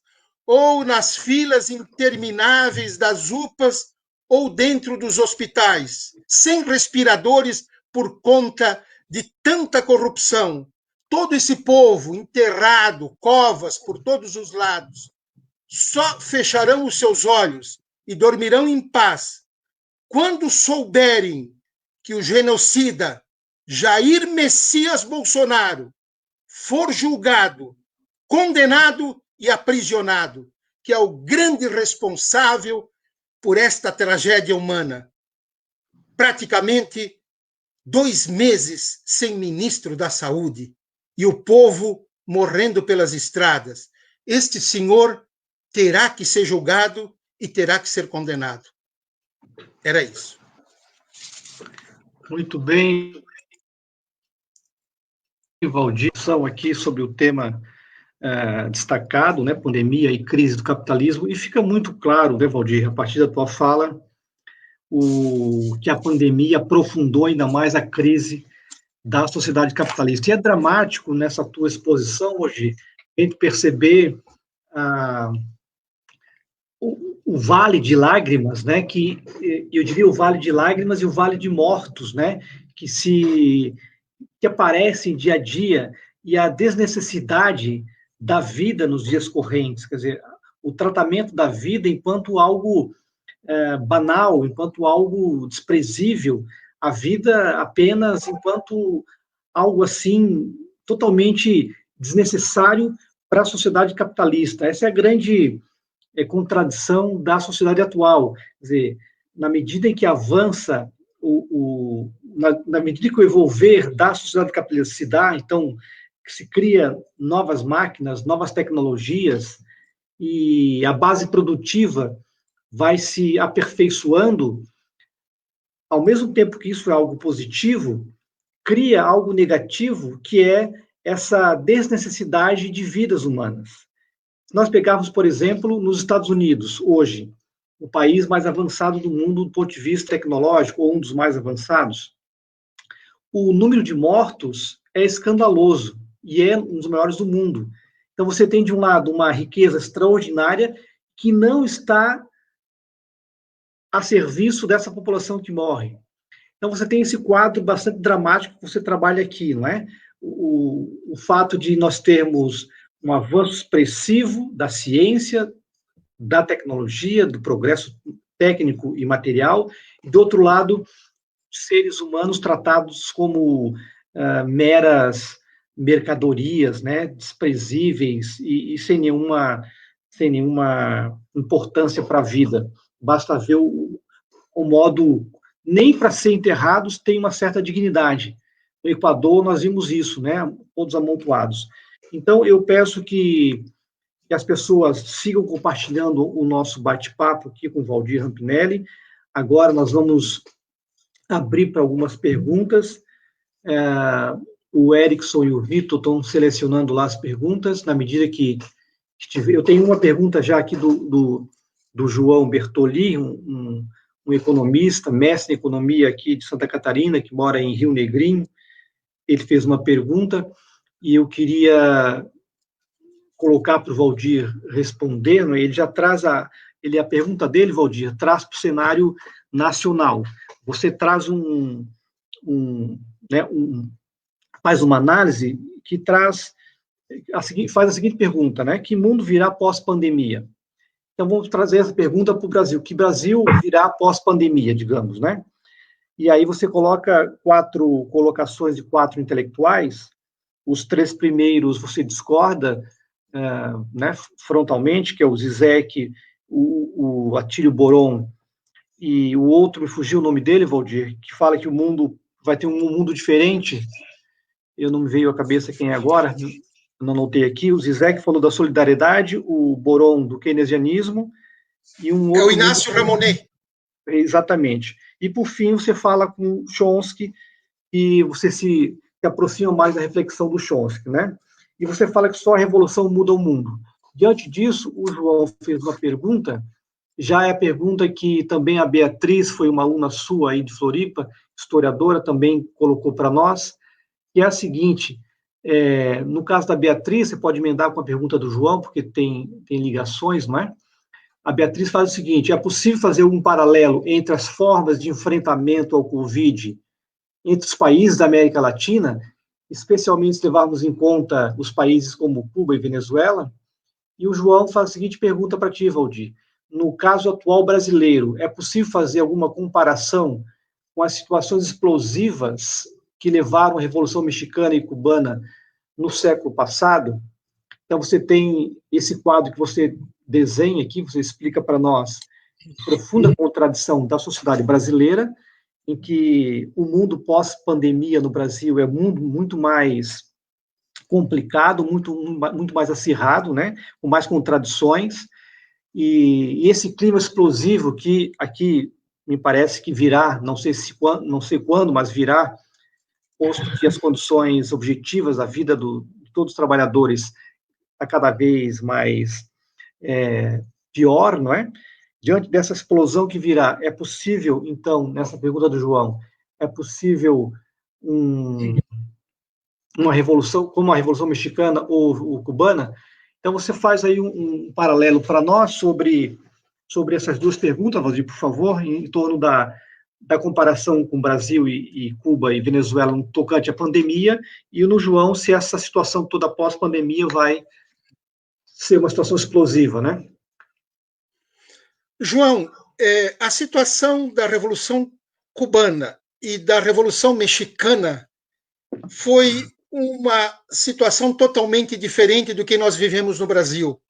ou nas filas intermináveis das UPAs, ou dentro dos hospitais, sem respiradores por conta de tanta corrupção. Todo esse povo enterrado, covas por todos os lados, só fecharão os seus olhos e dormirão em paz quando souberem que o genocida Jair Messias Bolsonaro for julgado, condenado e aprisionado, que é o grande responsável por esta tragédia humana. Praticamente 2 meses sem ministro da Saúde e o povo morrendo pelas estradas. Este senhor terá que ser julgado e terá que ser condenado. Era isso. Muito bem, Valdir, aqui sobre o tema destacado, né, pandemia e crise do capitalismo, e fica muito claro, né, Valdir, a partir da tua fala, que a pandemia aprofundou ainda mais a crise da sociedade capitalista. E é dramático nessa tua exposição hoje, a gente perceber o vale de lágrimas, né, que eu diria o vale de lágrimas e o vale de mortos, né, que aparecem dia a dia, e a desnecessidade da vida nos dias correntes, quer dizer, o tratamento da vida enquanto algo banal, enquanto algo desprezível, a vida apenas enquanto algo assim totalmente desnecessário para a sociedade capitalista. Essa é a grande contradição da sociedade atual. Quer dizer, na medida em que avança na medida que o evolver da sociedade capitalista se dá, então, se cria novas máquinas, novas tecnologias, e a base produtiva vai se aperfeiçoando, ao mesmo tempo que isso é algo positivo, cria algo negativo, que é essa desnecessidade de vidas humanas. Se nós pegarmos, por exemplo, nos Estados Unidos, hoje, o país mais avançado do mundo do ponto de vista tecnológico, ou um dos mais avançados, o número de mortos é escandaloso, e é um dos maiores do mundo. Então, você tem, de um lado, uma riqueza extraordinária que não está a serviço dessa população que morre. Então, você tem esse quadro bastante dramático que você trabalha aqui, não é? O fato de nós termos um avanço expressivo da ciência, da tecnologia, do progresso técnico e material, e, do outro lado, seres humanos tratados como meras mercadorias, né, desprezíveis e sem nenhuma importância para a vida. Basta ver o modo, nem para ser enterrados tem uma certa dignidade. No Equador nós vimos isso, né, todos amontoados. Então eu peço que as pessoas sigam compartilhando o nosso bate-papo aqui com o Valdir Rampinelli. Agora nós vamos abrir para algumas perguntas. O Erickson e o Vitor estão selecionando lá as perguntas, na medida que tiver. Eu tenho uma pergunta já aqui do João Bertoli, um economista, mestre em economia aqui de Santa Catarina, que mora em Rio Negrinho. Ele fez uma pergunta e eu queria colocar para o Valdir responder. Né? Ele já traz a pergunta dele, Valdir, traz para o cenário nacional. Você traz faz uma análise que faz a seguinte pergunta, né? Que mundo virá pós-pandemia? Então, vamos trazer essa pergunta para o Brasil. Que Brasil virá pós-pandemia, digamos, né? E aí você coloca 4 colocações de 4 intelectuais, os 3 primeiros você discorda, né, frontalmente, que é o Zizek, o Attilio Boron, e o outro, me fugiu o nome dele, Valdir, que fala que o mundo vai ter um mundo diferente. Eu não me veio à cabeça quem é agora, não anotei aqui. O Zizek falou da solidariedade, o Boron do keynesianismo, e um outro... É o Inácio Ramonet. Exatamente. E, por fim, você fala com Chomsky, e você se aproxima mais da reflexão do Chomsky, né? E você fala que só a revolução muda o mundo. Diante disso, o João fez uma pergunta, já é a pergunta que também a Beatriz, foi uma aluna sua aí de Floripa, historiadora, também colocou para nós, que é a seguinte: no caso da Beatriz, você pode emendar com a pergunta do João, porque tem ligações, não é? A Beatriz faz o seguinte: é possível fazer um paralelo entre as formas de enfrentamento ao Covid entre os países da América Latina, especialmente se levarmos em conta os países como Cuba e Venezuela? E o João faz a seguinte pergunta para ti, Valdir: no caso atual brasileiro, é possível fazer alguma comparação com as situações explosivas que levaram a Revolução Mexicana e Cubana no século passado? Então, você tem esse quadro que você desenha aqui, você explica para nós, profunda contradição da sociedade brasileira, em que o mundo pós-pandemia no Brasil é um mundo muito mais complicado, muito mais acirrado, né, com mais contradições, e esse clima explosivo que aqui me parece que virá, não sei quando, mas virá, posto que as condições objetivas da vida de todos os trabalhadores está cada vez mais pior, não é? Diante dessa explosão que virá, é possível, então, nessa pergunta do João, é possível uma revolução, como a Revolução Mexicana ou cubana? Então, você faz aí um paralelo para nós sobre essas duas perguntas, Valdir, por favor, em torno da comparação com Brasil e Cuba e Venezuela no tocante à pandemia, e no João, se essa situação toda pós-pandemia vai ser uma situação explosiva, né? João, a situação da Revolução Cubana e da Revolução Mexicana foi uma situação totalmente diferente do que nós vivemos no Brasil.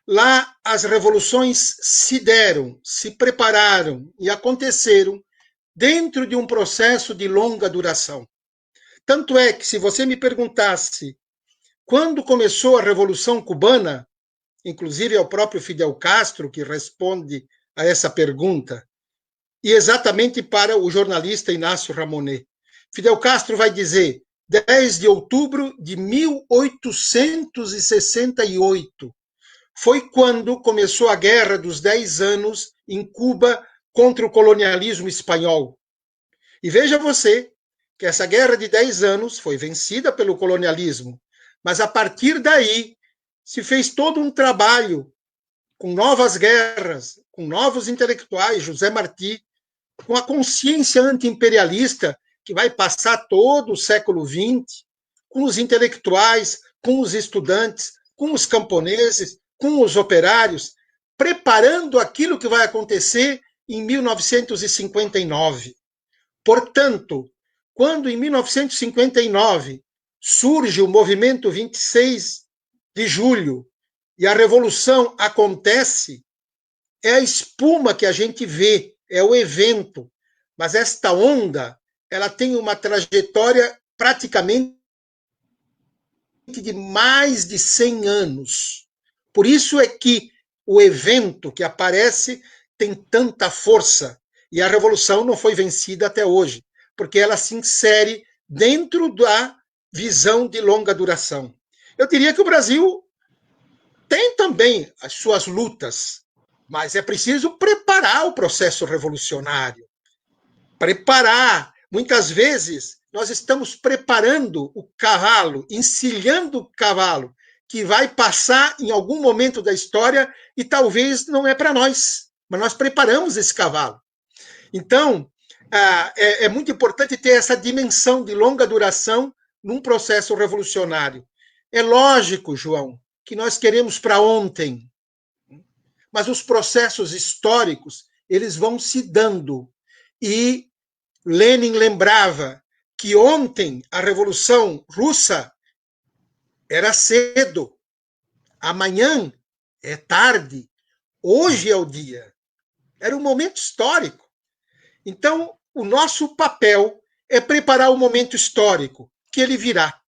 Lá, as revoluções se deram, se prepararam e aconteceram dentro de um processo de longa duração. Tanto é que, se você me perguntasse quando começou a Revolução Cubana, inclusive é o próprio Fidel Castro que responde a essa pergunta, e exatamente para o jornalista Inácio Ramonet. Fidel Castro vai dizer 10 de outubro de 1868. Foi quando começou a Guerra dos 10 anos em Cuba contra o colonialismo espanhol. E veja você que essa Guerra de 10 anos foi vencida pelo colonialismo, mas a partir daí se fez todo um trabalho com novas guerras, com novos intelectuais, José Martí, com a consciência anti-imperialista que vai passar todo o século XX, com os intelectuais, com os estudantes, com os camponeses, com os operários, preparando aquilo que vai acontecer em 1959. Portanto, quando em 1959 surge o movimento 26 de julho e a revolução acontece, é a espuma que a gente vê, é o evento, mas esta onda, ela tem uma trajetória praticamente de mais de 100 anos. Por isso é que o evento que aparece tem tanta força, e a revolução não foi vencida até hoje, porque ela se insere dentro da visão de longa duração. Eu diria que o Brasil tem também as suas lutas, mas é preciso preparar o processo revolucionário. Preparar. Muitas vezes, nós estamos preparando o cavalo, encilhando o cavalo, que vai passar em algum momento da história e talvez não é para nós, mas nós preparamos esse cavalo. Então, é muito importante ter essa dimensão de longa duração num processo revolucionário. É lógico, João, que nós queremos para ontem, mas os processos históricos, eles vão se dando. E Lenin lembrava que ontem a Revolução Russa era cedo, amanhã é tarde, hoje é o dia. Era um momento histórico. Então, o nosso papel é preparar o momento histórico, que ele virá.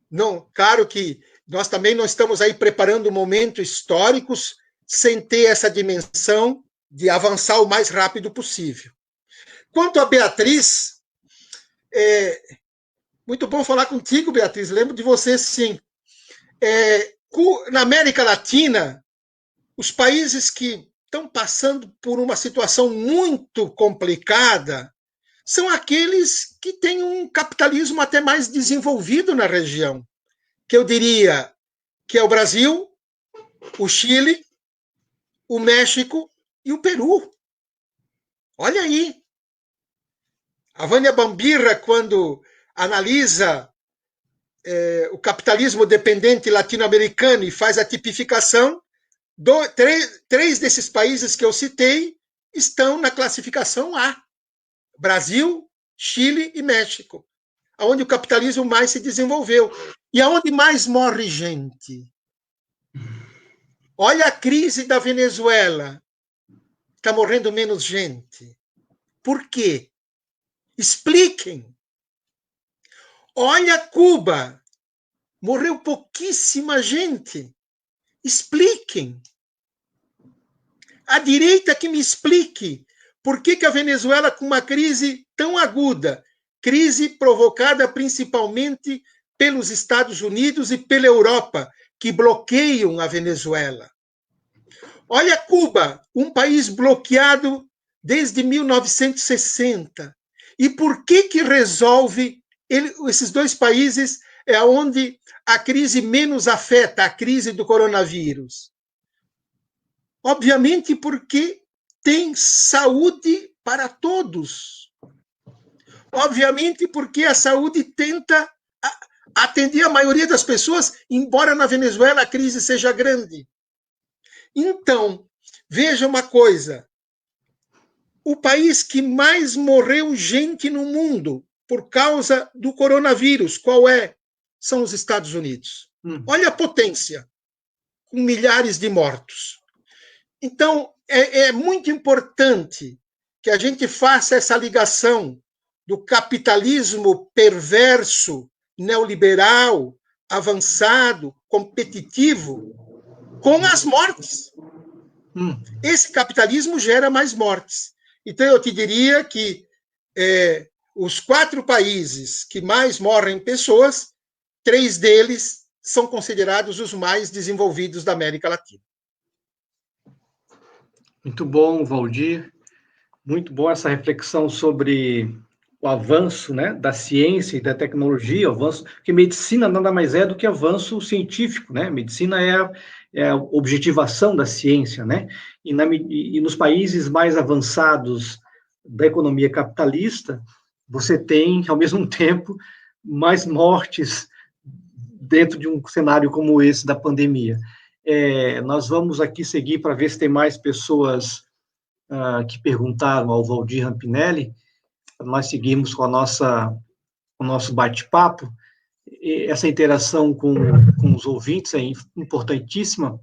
Não, claro que nós também não estamos aí preparando momentos históricos sem ter essa dimensão de avançar o mais rápido possível. Quanto a Beatriz, muito bom falar contigo, Beatriz, lembro de você, sim. Na América Latina, os países que estão passando por uma situação muito complicada são aqueles que têm um capitalismo até mais desenvolvido na região, que eu diria que é o Brasil, o Chile, o México e o Peru. Olha aí. A Vânia Bambirra, quando analisa o capitalismo dependente latino-americano e faz a tipificação, três desses países que eu citei estão na classificação A: Brasil, Chile e México, onde o capitalismo mais se desenvolveu. E aonde mais morre gente? Olha a crise da Venezuela. Está morrendo menos gente. Por quê? Expliquem. Olha Cuba. Morreu pouquíssima gente. Expliquem. A direita que me explique por que a Venezuela, com uma crise tão aguda, crise provocada principalmente pelos Estados Unidos e pela Europa, que bloqueiam a Venezuela. Olha Cuba, um país bloqueado desde 1960. E por que resolve esses dois países é onde a crise menos afeta, a crise do coronavírus? Obviamente porque tem saúde para todos. Obviamente porque a saúde tenta atender a maioria das pessoas, embora na Venezuela a crise seja grande. Então, veja uma coisa. O país que mais morreu gente no mundo por causa do coronavírus, qual é? São os Estados Unidos. Olha a potência, com milhares de mortos. Então, é muito importante que a gente faça essa ligação do capitalismo perverso, neoliberal, avançado, competitivo, com as mortes. Esse capitalismo gera mais mortes. Então, eu te diria que os 4 países que mais morrem pessoas, 3 deles são considerados os mais desenvolvidos da América Latina. Muito bom, Valdir. Muito boa essa reflexão sobre o avanço, né, da ciência e da tecnologia, o avanço, porque medicina nada mais é do que avanço científico, né? Medicina é a objetivação da ciência, né? E nos países mais avançados da economia capitalista, você tem, ao mesmo tempo, mais mortes dentro de um cenário como esse da pandemia. Nós vamos aqui seguir para ver se tem mais pessoas que perguntaram ao Valdir Rampinelli. Nós seguimos com o nosso bate-papo. Essa interação com os ouvintes é importantíssima,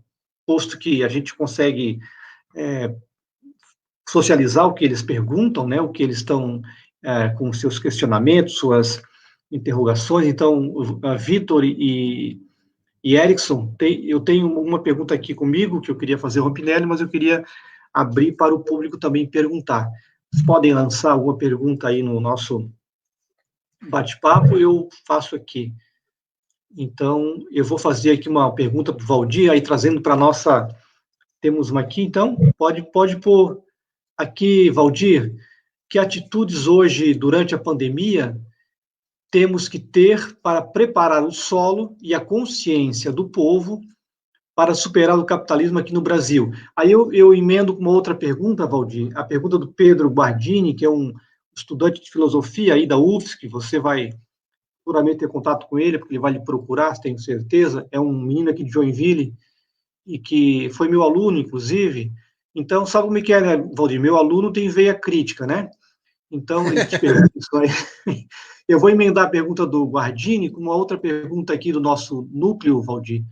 posto que a gente consegue socializar o que eles perguntam, né, o que eles estão com seus questionamentos, suas interrogações. Então, Vitor e Erickson, eu tenho uma pergunta aqui comigo que eu queria fazer ao Rampinelli, mas eu queria abrir para o público também perguntar. Vocês podem lançar alguma pergunta aí no nosso bate-papo, eu faço aqui. Então, eu vou fazer aqui uma pergunta para o Valdir, aí trazendo para a nossa... Temos uma aqui, então, pode pôr aqui, Valdir, que atitudes hoje, durante a pandemia, temos que ter para preparar o solo e a consciência do povo para superar o capitalismo aqui no Brasil? Aí eu emendo com uma outra pergunta, Valdir, a pergunta do Pedro Guardini, que é um estudante de filosofia aí da UFSC, que você vai seguramente ter contato com ele, porque ele vai lhe procurar, tenho certeza. É um menino aqui de Joinville, e que foi meu aluno, inclusive. Então, sabe como é que é, né, Valdir? Meu aluno tem veia crítica, né? Então, ele te pergunta isso aí. Eu vou emendar a pergunta do Guardini com uma outra pergunta aqui do nosso núcleo, Valdir,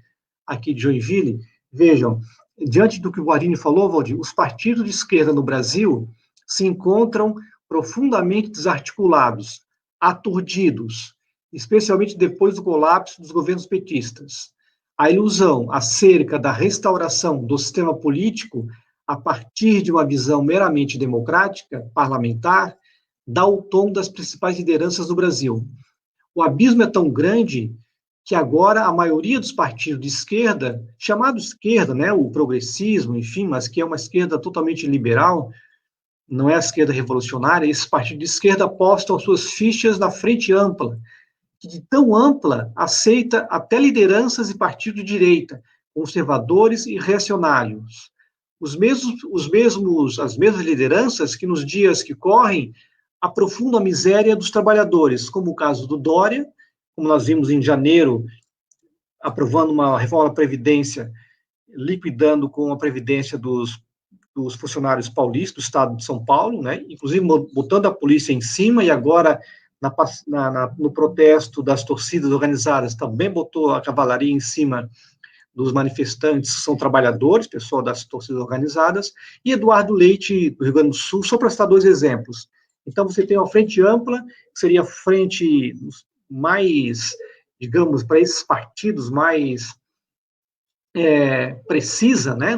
aqui de Joinville. Vejam, diante do que o Guardini falou, Valdir, os partidos de esquerda no Brasil se encontram profundamente desarticulados, aturdidos, especialmente depois do colapso dos governos petistas. A ilusão acerca da restauração do sistema político a partir de uma visão meramente democrática, parlamentar, dá o tom das principais lideranças do Brasil. O abismo é tão grande que agora a maioria dos partidos de esquerda, chamado esquerda, né, o progressismo, enfim, mas que é uma esquerda totalmente liberal, não é a esquerda revolucionária, esses partidos de esquerda apostam suas fichas na frente ampla, que de tão ampla aceita até lideranças e partidos de direita, conservadores e reacionários. As mesmas lideranças que nos dias que correm aprofundam a miséria dos trabalhadores, como o caso do Dória, como nós vimos em janeiro, aprovando uma reforma da Previdência, liquidando com a Previdência dos funcionários paulistas do Estado de São Paulo, né? Inclusive botando a polícia em cima, e agora, no protesto das torcidas organizadas, também botou a cavalaria em cima dos manifestantes, que são trabalhadores, pessoal das torcidas organizadas, e Eduardo Leite, do Rio Grande do Sul, só para citar dois exemplos. Então, você tem uma frente ampla, que seria a frente mais, digamos, para esses partidos mais precisa, né,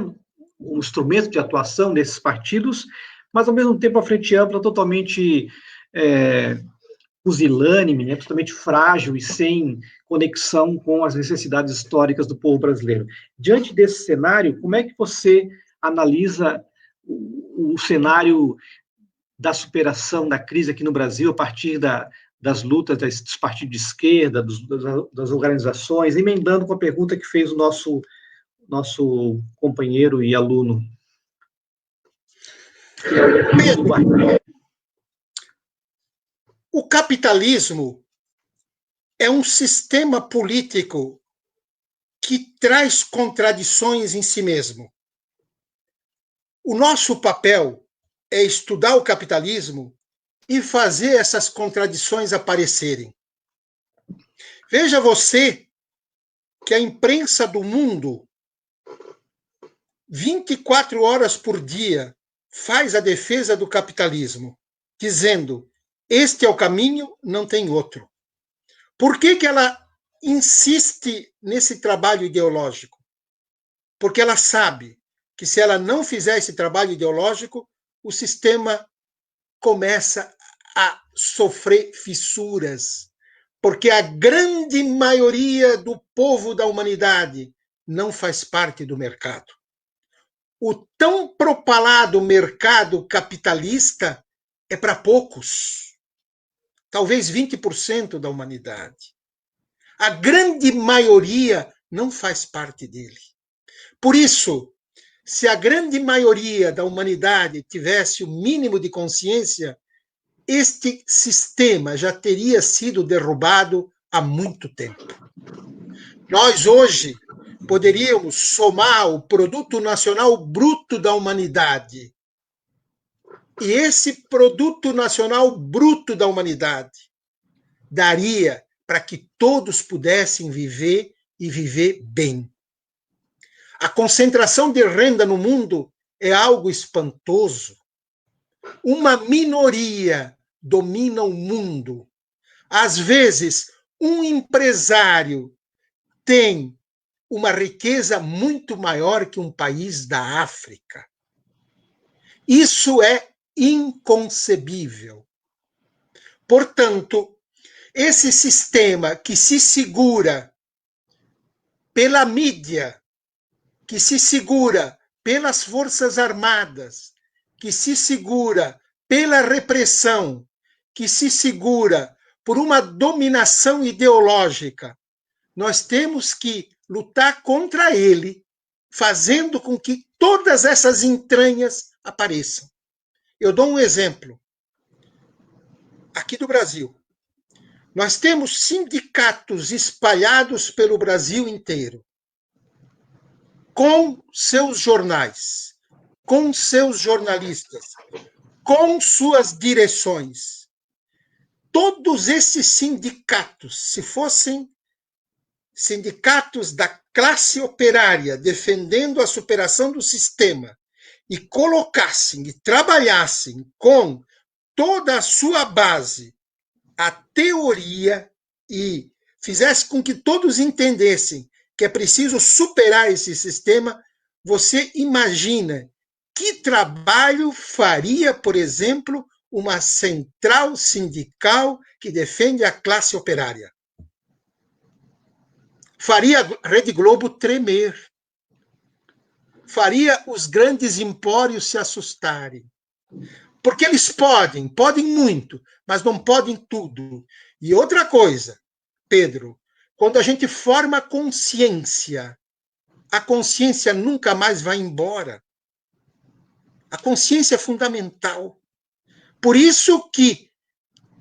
um instrumento de atuação desses partidos, mas, ao mesmo tempo, a frente ampla totalmente pusilânime, né, totalmente frágil e sem conexão com as necessidades históricas do povo brasileiro. Diante desse cenário, como é que você analisa o cenário da superação da crise aqui no Brasil a partir das lutas dos partidos de esquerda, das organizações, emendando com a pergunta que fez o nosso companheiro e aluno? Pedro, o capitalismo é um sistema político que traz contradições em si mesmo. O nosso papel é estudar o capitalismo e fazer essas contradições aparecerem. Veja você que a imprensa do mundo, 24 horas por dia, faz a defesa do capitalismo, dizendo: este é o caminho, não tem outro. Por que ela insiste nesse trabalho ideológico? Porque ela sabe que, se ela não fizer esse trabalho ideológico, o sistema começa a sofrer fissuras, porque a grande maioria do povo da humanidade não faz parte do mercado. O tão propalado mercado capitalista é para poucos, talvez 20% da humanidade. A grande maioria não faz parte dele. Por isso, se a grande maioria da humanidade tivesse o mínimo de consciência, este sistema já teria sido derrubado há muito tempo. Nós, hoje, poderíamos somar o produto nacional bruto da humanidade. E esse produto nacional bruto da humanidade daria para que todos pudessem viver e viver bem. A concentração de renda no mundo é algo espantoso. Uma minoria domina o mundo. Às vezes, um empresário tem uma riqueza muito maior que um país da África. Isso é inconcebível. Portanto, esse sistema que se segura pela mídia, que se segura pelas Forças Armadas, que se segura pela repressão, que se segura por uma dominação ideológica, nós temos que lutar contra ele, fazendo com que todas essas entranhas apareçam. Eu dou um exemplo. Aqui do Brasil, nós temos sindicatos espalhados pelo Brasil inteiro, com seus jornais, com seus jornalistas, com suas direções. todos esses sindicatos, se fossem sindicatos da classe operária defendendo a superação do sistema e colocassem e trabalhassem com toda a sua base a teoria e fizesse com que todos entendessem que é preciso superar esse sistema, você imagina que trabalho faria, por exemplo, uma central sindical que defende a classe operária? Faria a Rede Globo tremer. Faria os grandes empórios se assustarem. Porque eles podem muito, mas não podem tudo. E outra coisa, Pedro, quando a gente forma consciência, a consciência nunca mais vai embora. A consciência é fundamental. Por isso que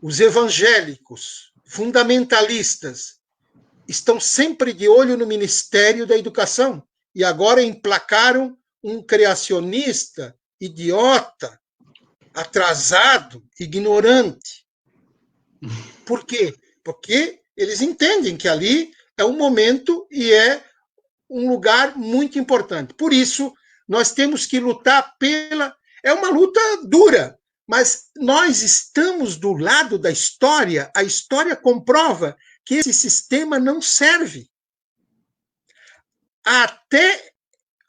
os evangélicos, fundamentalistas, estão sempre de olho no Ministério da Educação e agora emplacaram um criacionista idiota, atrasado, ignorante. Por quê? Porque eles entendem que ali é um momento e é um lugar muito importante. Por isso, nós temos que lutar pela... É uma luta dura, mas nós estamos do lado da história. A história comprova que esse sistema não serve. Até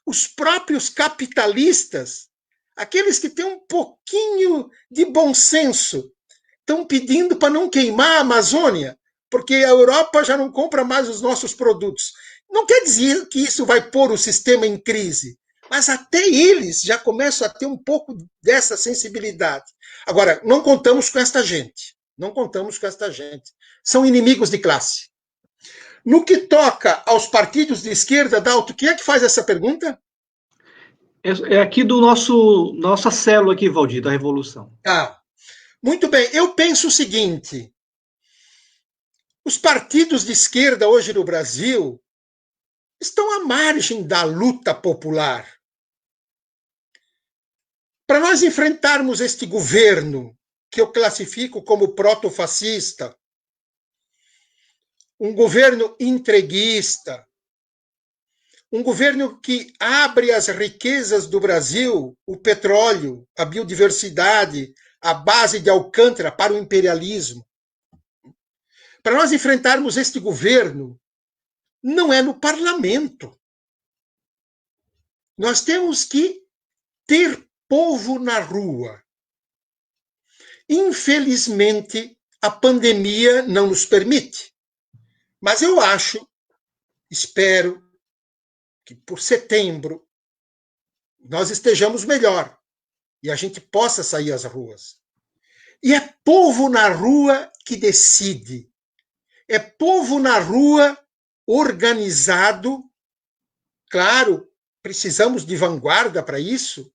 os próprios capitalistas, aqueles que têm um pouquinho de bom senso, estão pedindo para não queimar a Amazônia, porque a Europa já não compra mais os nossos produtos. Não quer dizer que isso vai pôr o sistema em crise, mas até eles já começam a ter um pouco dessa sensibilidade. Agora, não contamos com esta gente. Não contamos com esta gente. São inimigos de classe. No que toca aos partidos de esquerda, Dalto, quem é que faz essa pergunta? É aqui do nossa célula aqui, Valdir, da Revolução. Ah, muito bem. Eu penso o seguinte: os partidos de esquerda hoje no Brasil estão à margem da luta popular. Para nós enfrentarmos este governo, que eu classifico como protofascista, um governo entreguista, um governo que abre as riquezas do Brasil, o petróleo, a biodiversidade, a base de Alcântara para o imperialismo. Para nós enfrentarmos este governo, não é no parlamento. Nós temos que ter povo na rua. Infelizmente, a pandemia não nos permite. Mas eu espero, que por setembro nós estejamos melhor e a gente possa sair às ruas. E é povo na rua que decide. É povo na rua organizado, claro, precisamos de vanguarda para isso,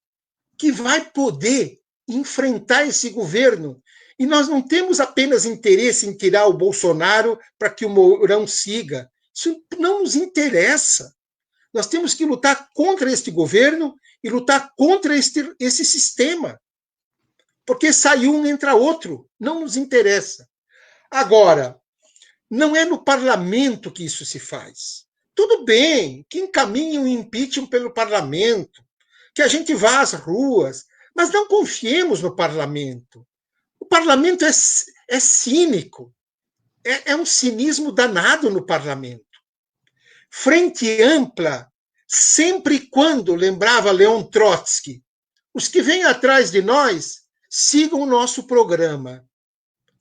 que vai poder enfrentar esse governo. E nós não temos apenas interesse em tirar o Bolsonaro para que o Mourão siga. Isso não nos interessa. Nós temos que lutar contra este governo e lutar contra esse sistema. Porque sai um, entra outro. Não nos interessa. Agora, não é no parlamento que isso se faz. Tudo bem que encaminhe um impeachment pelo parlamento, que a gente vá às ruas, mas não confiemos no parlamento. O parlamento é cínico. É um cinismo danado no parlamento. Frente ampla, sempre quando, lembrava Leon Trotsky, os que vêm atrás de nós sigam o nosso programa.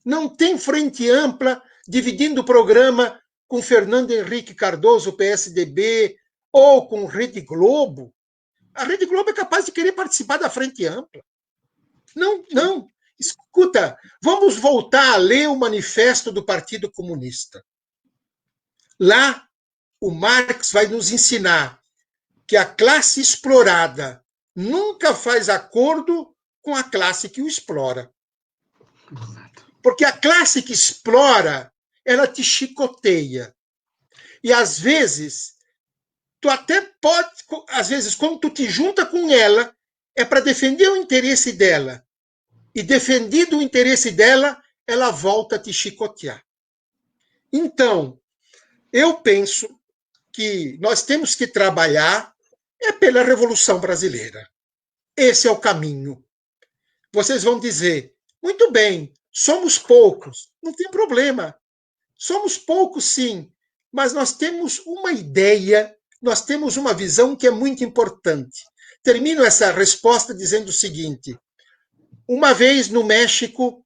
Não tem frente ampla dividindo o programa com Fernando Henrique Cardoso, PSDB, ou com Rede Globo. A Rede Globo é capaz de querer participar da frente ampla. Não. Escuta, vamos voltar a ler o manifesto do Partido Comunista. Lá, o Marx vai nos ensinar que a classe explorada nunca faz acordo com a classe que o explora. Porque a classe que explora, ela te chicoteia. E, às vezes, tu até pode... Às vezes, quando tu te junta com ela, é para defender o interesse dela. E defendido o interesse dela, ela volta a te chicotear. Então, eu penso que nós temos que trabalhar pela Revolução Brasileira. Esse é o caminho. Vocês vão dizer, muito bem, somos poucos, não tem problema. Somos poucos, sim, mas nós temos uma ideia, nós temos uma visão que é muito importante. Termino essa resposta dizendo o seguinte: uma vez no México,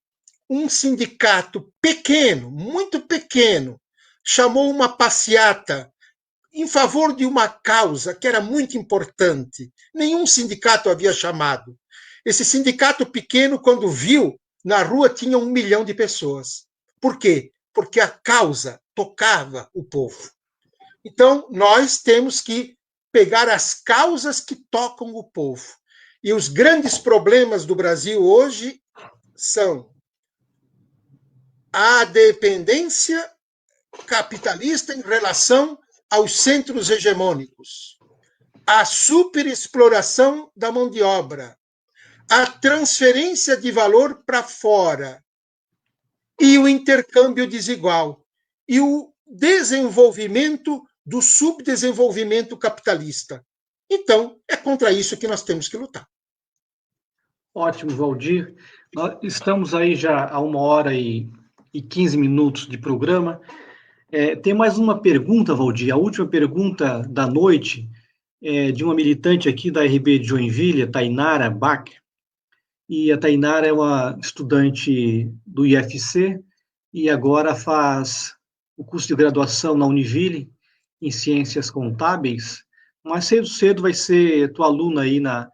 um sindicato pequeno, muito pequeno, chamou uma passeata em favor de uma causa que era muito importante. Nenhum sindicato havia chamado. Esse sindicato pequeno, quando viu, na rua tinha 1 milhão de pessoas. Por quê? Porque a causa tocava o povo. Então, nós temos que pegar as causas que tocam o povo. E os grandes problemas do Brasil hoje são a dependência capitalista em relação aos centros hegemônicos, a superexploração da mão de obra, a transferência de valor para fora e o intercâmbio desigual e o desenvolvimento do subdesenvolvimento capitalista. Então, é contra isso que nós temos que lutar. Ótimo, Valdir. Nós estamos aí já a 1h15 de programa. Tem mais uma pergunta, Valdir, a última pergunta da noite, de uma militante aqui da RB de Joinville, a Tainara Bach. E a Tainara é uma estudante do IFC e agora faz o curso de graduação na Univille em Ciências Contábeis, mas cedo vai ser tua aluna aí na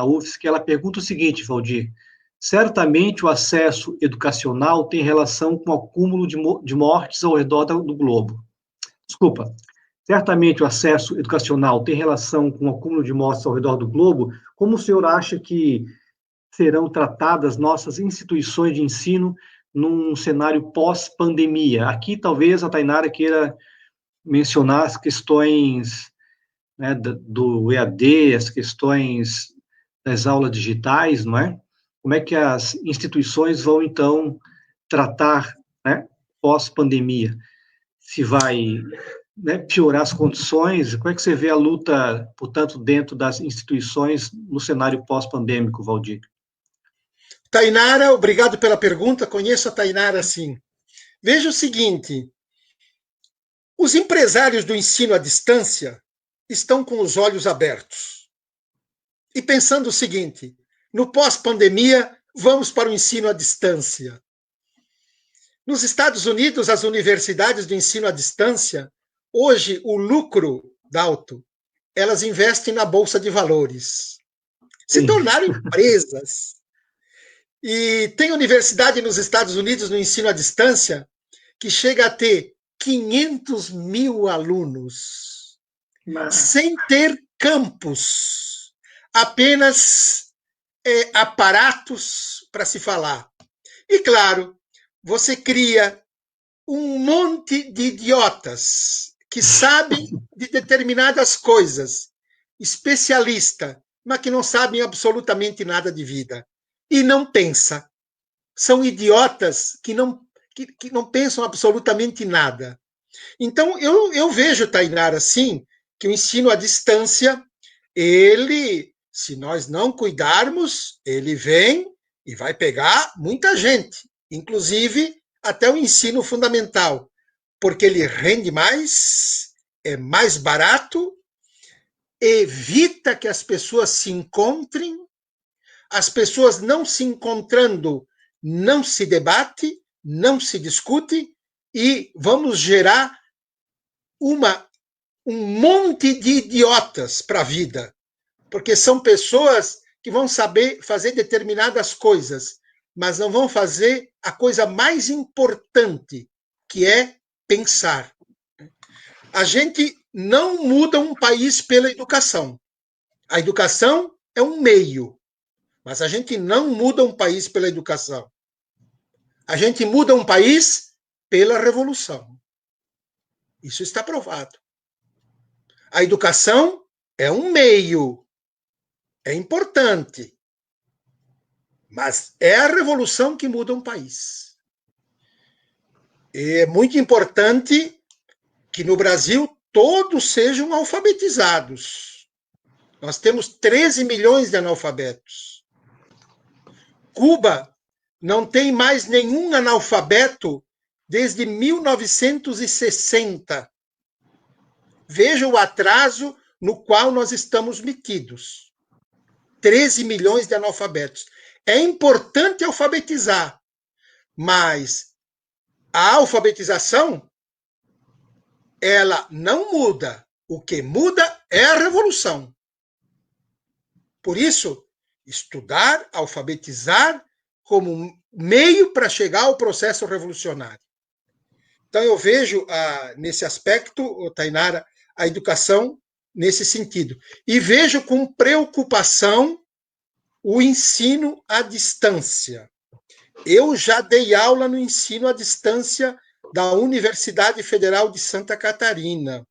UFSC, que ela pergunta o seguinte, Valdir: certamente o acesso educacional tem relação com o acúmulo de mortes ao redor do globo. Desculpa. Certamente o acesso educacional tem relação com o acúmulo de mortes ao redor do globo. Como o senhor acha que serão tratadas nossas instituições de ensino num cenário pós-pandemia? Aqui, talvez, a Tainara queira mencionar as questões, né, do EAD, as questões das aulas digitais, não é? Como é que as instituições vão, então, tratar, né, pós-pandemia? Se vai, né, piorar as condições? Como é que você vê a luta, portanto, dentro das instituições no cenário pós-pandêmico, Valdir? Tainara, obrigado pela pergunta. Conheço a Tainara, sim. Veja o seguinte: os empresários do ensino à distância estão com os olhos abertos e pensando o seguinte: no pós-pandemia, vamos para o ensino à distância. Nos Estados Unidos, as universidades do ensino à distância, hoje o lucro, Dalto, elas investem na Bolsa de Valores. Se tornaram empresas. E tem universidade nos Estados Unidos no ensino à distância que chega a ter 500 mil alunos, sem ter campus, apenas aparatos para se falar. E, claro, você cria um monte de idiotas que sabem de determinadas coisas, especialista, mas que não sabem absolutamente nada de vida. E não pensa. São idiotas que não pensam absolutamente nada. Então, eu vejo, Tainara, assim, que o ensino à distância, ele, se nós não cuidarmos, ele vem e vai pegar muita gente, inclusive até o ensino fundamental, porque ele rende mais, é mais barato, evita que as pessoas se encontrem. As pessoas não se encontrando, não se debate, não se discute, e vamos gerar um monte de idiotas para a vida, porque são pessoas que vão saber fazer determinadas coisas, mas não vão fazer a coisa mais importante, que é pensar. A gente não muda um país pela educação. A educação é um meio. Mas a gente não muda um país pela educação. A gente muda um país pela revolução. Isso está provado. A educação é um meio. É importante. Mas é a revolução que muda um país. É muito importante que no Brasil todos sejam alfabetizados. Nós temos 13 milhões de analfabetos. Cuba não tem mais nenhum analfabeto desde 1960. Veja o atraso no qual nós estamos metidos. 13 milhões de analfabetos. É importante alfabetizar, mas a alfabetização, ela não muda. O que muda é a revolução. Por isso, estudar, alfabetizar como meio para chegar ao processo revolucionário. Então, eu vejo, nesse aspecto, Tainara, a educação nesse sentido. E vejo com preocupação o ensino à distância. Eu já dei aula no ensino à distância da Universidade Federal de Santa Catarina.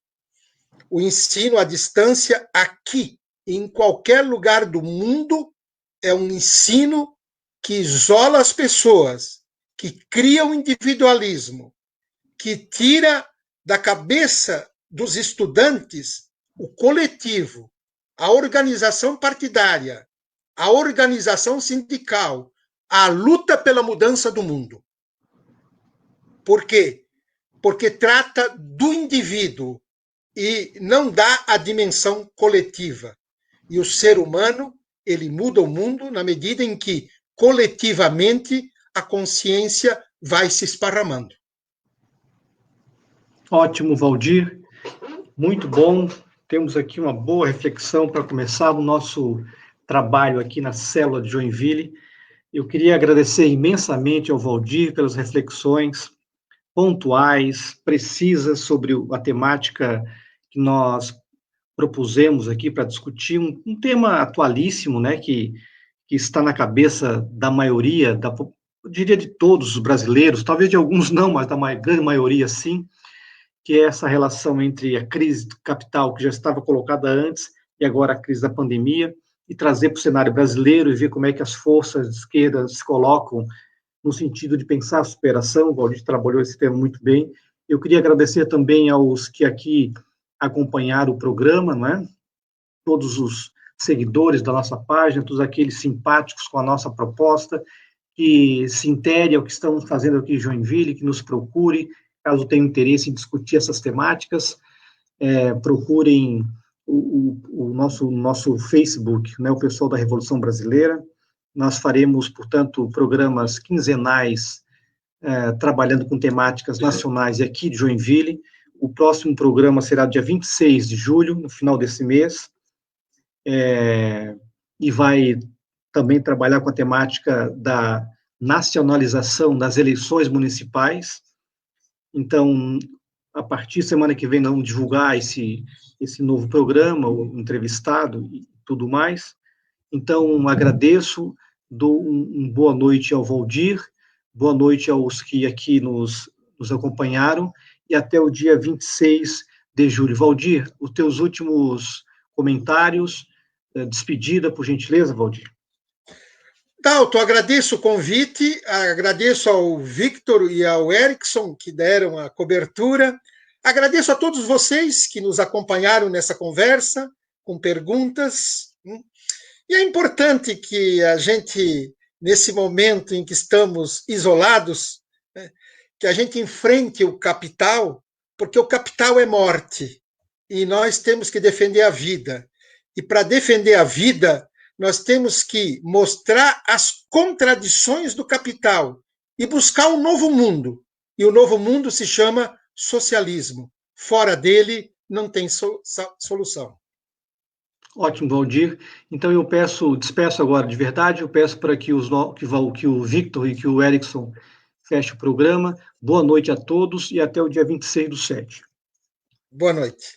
O ensino à distância aqui, em qualquer lugar do mundo, é um ensino que isola as pessoas, que cria o individualismo, que tira da cabeça dos estudantes o coletivo, a organização partidária, a organização sindical, a luta pela mudança do mundo. Por quê? Porque trata do indivíduo e não dá a dimensão coletiva. E o ser humano, ele muda o mundo na medida em que, coletivamente, a consciência vai se esparramando. Ótimo, Valdir. Muito bom. Temos aqui uma boa reflexão para começar o nosso trabalho aqui na célula de Joinville. Eu queria agradecer imensamente ao Valdir pelas reflexões pontuais, precisas sobre a temática que nós propusemos aqui para discutir, um tema atualíssimo, né, que está na cabeça da maioria, eu diria de todos os brasileiros, talvez de alguns não, mas da grande maioria sim, que é essa relação entre a crise do capital, que já estava colocada antes, e agora a crise da pandemia, e trazer para o cenário brasileiro e ver como é que as forças de esquerda se colocam no sentido de pensar a superação. O Valdir trabalhou esse tema muito bem. Eu queria agradecer também aos que aqui acompanharam o programa, não é? Todos os seguidores da nossa página, todos aqueles simpáticos com a nossa proposta, que se interem ao que estamos fazendo aqui em Joinville, que nos procure, caso tenham interesse em discutir essas temáticas, procurem o nosso Facebook, né, o pessoal da Revolução Brasileira. Nós faremos, portanto, programas quinzenais, trabalhando com temáticas nacionais e aqui de Joinville. O próximo programa será dia 26 de julho, no final desse mês, e vai também trabalhar com a temática da nacionalização das eleições municipais. Então, a partir da semana que vem, nós vamos divulgar esse novo programa, o entrevistado e tudo mais. Então, agradeço, dou uma boa noite ao Valdir, boa noite aos que aqui nos acompanharam, e até o dia 26 de julho. Valdir, os teus últimos comentários, despedida, por gentileza, Valdir. Dalton, agradeço o convite, agradeço ao Victor e ao Erickson que deram a cobertura, agradeço a todos vocês que nos acompanharam nessa conversa, com perguntas, e é importante que a gente, nesse momento em que estamos isolados, que a gente enfrente o capital, porque o capital é morte, e nós temos que defender a vida. E para defender a vida, nós temos que mostrar as contradições do capital e buscar um novo mundo. E o novo mundo se chama socialismo. Fora dele, não tem solução. Ótimo, Valdir. Então eu despeço agora de verdade, eu peço para que o Victor e que o Erickson fechem o programa. Boa noite a todos e até o dia 26/7. Boa noite.